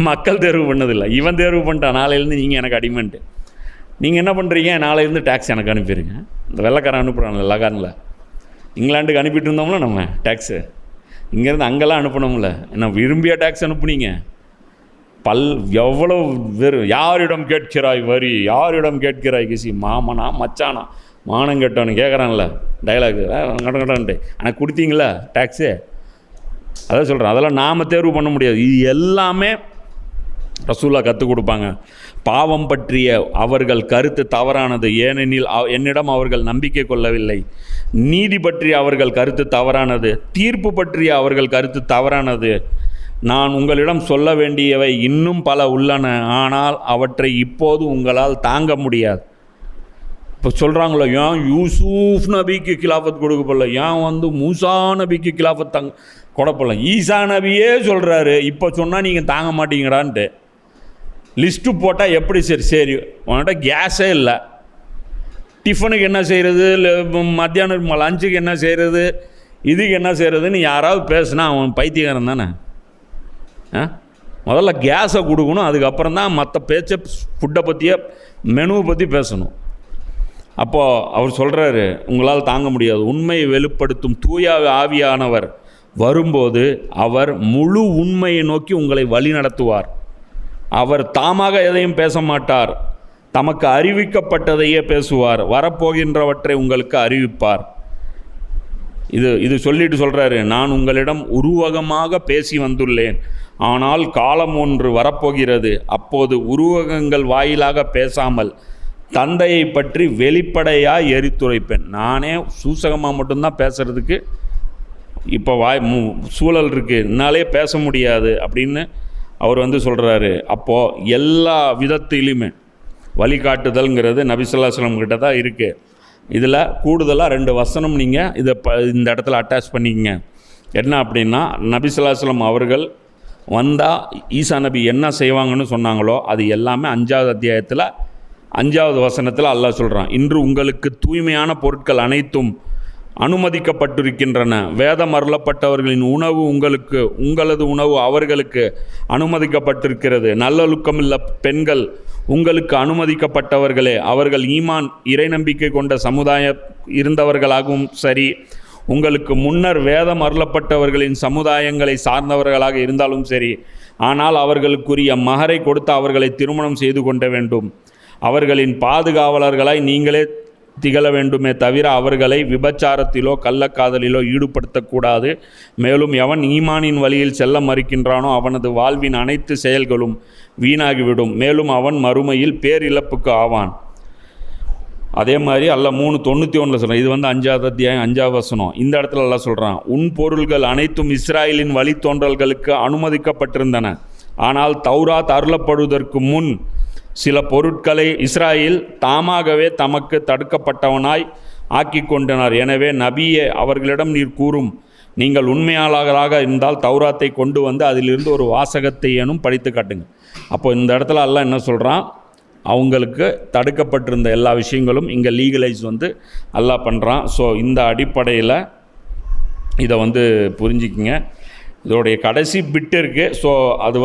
S1: மக்கள் தேர்வு பண்ணதில்லை, இவன் தேர்வு பண்ணிட்டான். நாளையிலேருந்து நீங்கள் எனக்கு அடிமெண்ட்டு. நீங்கள் என்ன பண்ணுறீங்க, நாளையிலேருந்து டேக்ஸ் எனக்கு அனுப்பிடுங்க. இந்த வெள்ளைக்காரன் அனுப்புகிறாங்க லகானில். இங்கிலாண்டுக்கு அனுப்பிட்டு இருந்தோம்ல நம்ம டேக்ஸு, இங்கேருந்து அங்கெல்லாம் அனுப்பணும்ல. என்ன விரும்பிய டேக்ஸ் அனுப்புனீங்க? எவ்வளோ வெறும். யாரிடம் கேட்கிறாய் வரி, யாரிடம் கேட்கிறாய் கிசி, மாமனா மச்சானா, மானம் கேட்டவனு கேட்குறான்ல டைலாக் கடன்ட்டு. ஆனால் கொடுத்தீங்களா டேக்ஸு? அதான் சொல்கிறேன், அதெல்லாம் நாம் தேர்வு பண்ண முடியாது. இது எல்லாமே ரசூலுல்லாஹ் கற்றுக் கொடுப்பாங்க. பாவம் பற்றிய அவர்கள் கருத்து தவறானது, ஏனெனில் என்னிடம் அவர்கள் நம்பிக்கை கொள்ளவில்லை. நீதி பற்றிய அவர்கள் கருத்து தவறானது, தீர்ப்பு பற்றிய அவர்கள் கருத்து தவறானது. நான் உங்களிடம் சொல்ல வேண்டியவை இன்னும் பல உள்ளன, ஆனால் அவற்றை இப்போது உங்களால் தாங்க முடியாது. இப்போ சொல்கிறாங்களோ, ஏன் யூசுஃப் நபிக்கு கிலாஃபத் கொடுக்கப்படல, ஏன் மூசா நபிக்கு கிலாஃபத் கொடுப்படல. ஈசா நபியே சொல்கிறாரு, இப்போ சொன்னால் நீங்கள் தாங்க மாட்டீங்கடான்ட்டு. லிஸ்ட்டு போட்டால் எப்படி சரி உன்கிட்ட கேஸே இல்லை, டிஃபனுக்கு என்ன செய்கிறது, மத்தியானம் லஞ்சுக்கு என்ன செய்கிறது, இதுக்கு என்ன செய்கிறதுன்னு யாராவது பேசுனா அவன் பைத்தியக்காரன் தானே. முதல்ல கேஸை கொடுக்கணும், அதுக்கப்புறம் தான் மற்ற பேச்சை ஃபுட்டை பற்றிய மெனுவை பற்றி பேசணும். அப்போது அவர் சொல்கிறாரு, உங்களால் தாங்க முடியாது. உண்மையை வெளிப்படுத்தும் தூய ஆவியானவர் வரும்போது அவர் முழு உண்மையை நோக்கி உங்களை வழி நடத்துவார். அவர் தாமாக எதையும் பேச மாட்டார், தமக்கு அறிவிக்கப்பட்டதையே பேசுவார், வரப்போகின்றவற்றை உங்களுக்கு அறிவிப்பார். இது சொல்லிட்டு சொல்கிறாரு, நான் உங்களிடம் உருவகமாக பேசி வந்துள்ளேன், ஆனால் காலம் ஒன்று வரப்போகிறது, அப்போது உருவகங்கள் வாயிலாக பேசாமல் தந்தையை பற்றி வெளிப்படையாக எரித்துரைப்பேன். நானே சூசகமாக மட்டும்தான் பேசுகிறதுக்கு இப்போ சூழல் இருக்குது, என்னாலே பேச முடியாது அப்படின்னு அவர் சொல்கிறாரு. அப்போது எல்லா விதத்திலுமே வழிகாட்டுதல்ங்கிறது நபி ஸல்லல்லாஹு அலைஹி வஸல்லம் கிட்ட தான் இருக்குது. இதில் கூடுதலாக 2 வசனம் நீங்கள் இந்த இடத்துல அட்டாச் பண்ணிக்கங்க. என்ன அப்படின்னா, நபி ஸல்லல்லாஹு அலைஹி வஸல்லம் அவர்கள் வந்தால் ஈசா நபி என்ன செய்வாங்கன்னு சொன்னாங்களோ அது எல்லாமே 5வது அத்தியாயத்தில் 5வது வசனத்தில் அல்லாஹ் சொல்கிறான், இன்று உங்களுக்கு தூய்மையான பொருட்கள் அனைத்தும் அனுமதிக்கப்பட்டிருக்கின்றன. வேதம் அருளப்பட்டவர்களின் உணவு உங்களுக்கு, உங்களது உணவு அவர்களுக்கு அனுமதிக்கப்பட்டிருக்கிறது. நல்லொழுக்கமுள்ள பெண்கள் உங்களுக்கு அனுமதிக்கப்பட்டவர்களே, அவர்கள் ஈமான் இறை நம்பிக்கை கொண்ட சமுதாயம் இருந்தவர்களாகவும் சரி, உங்களுக்கு முன்னர் வேதம் அருளப்பட்டவர்களின் சமுதாயங்களை சார்ந்தவர்களாக இருந்தாலும் சரி, ஆனால் அவர்களுக்குரிய மகரை கொடுத்து அவர்களை திருமணம் செய்து கொள்ள வேண்டும். அவர்களின் பாதுகாவலர்களாய் நீங்களே திகழ வேண்டுமே தவிர அவர்களை விபச்சாரத்திலோ கள்ளக்காதலிலோ ஈடுபடுத்தக்கூடாது. மேலும் எவன் ஈமானின் வழியில் செல்ல மறுக்கின்றானோ அவனது வாழ்வின் அனைத்து செயல்களும் வீணாகிவிடும், மேலும் அவன் மறுமையில் பேரிழப்புக்கு ஆவான். அதே மாதிரி அல்லாஹ் 3:91 சொல்கிறான். இது 5வது அத்தியாயம் 5வது வசனம். இந்த இடத்துல அல்லாஹ் சொல்கிறான், உன் பொருள்கள் அனைத்தும் இஸ்ராயலின் வழித்தோன்றல்களுக்கு அனுமதிக்கப்பட்டிருந்தன. ஆனால் தௌராத் அருளப்படுவதற்கு முன் சில பொருட்களை இஸ்ராயேல் தாமாகவே தமக்கு தடுக்கப்பட்டவனாய் ஆக்கி கொண்டனர். எனவே நபியே, அவர்களிடம் நீர் கூறும், நீங்கள் உண்மையாளர்களாக இருந்தால் தௌராத்தை கொண்டு வந்து அதிலிருந்து ஒரு வாசகத்தை ஏனும் படித்து காட்டுங்க. அப்போ இந்த இடத்துல அல்லாஹ் என்ன சொல்கிறான், அவங்களுக்கு தடுக்கப்பட்டிருந்த எல்லா விஷயங்களும் இங்கே லீகலைஸ் அல்லாஹ் பண்ணுறான். ஸோ இந்த அடிப்படையில் இதை புரிஞ்சிக்கிங்க. இதோடைய கடைசி பிட்டு இருக்குது. ஸோ அது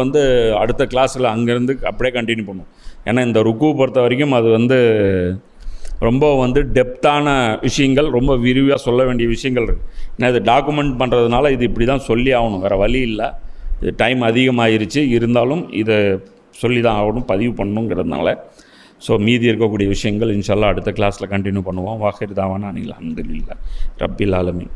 S1: அடுத்த கிளாஸில் அங்கேருந்து அப்படியே கண்டினியூ பண்ணும். ஏன்னா இந்த ருக்கு பொறுத்த வரைக்கும் அது ரொம்ப டெப்த்தான விஷயங்கள், ரொம்ப விரிவாக சொல்ல வேண்டிய விஷயங்கள் இருக்குது. ஏன்னா இது டாக்குமெண்ட் பண்ணுறதுனால இது இப்படி தான் சொல்லி ஆகணும், வேறு வழி இல்லை. இது டைம் அதிகமாகிருச்சு, இருந்தாலும் இதை சொல்லி தான் ஆகணும், பதிவு பண்ணணுங்கிறதுனால. ஸோ மீதி இருக்கக்கூடிய விஷயங்கள் இன்ஷா அல்லாஹ் அடுத்த கிளாஸில் கண்டினியூ பண்ணுவோம். வாஹிர் தாவானா அனில் அல்ஹம்துலில்லாஹ் ரப்பில் ஆலமீன்.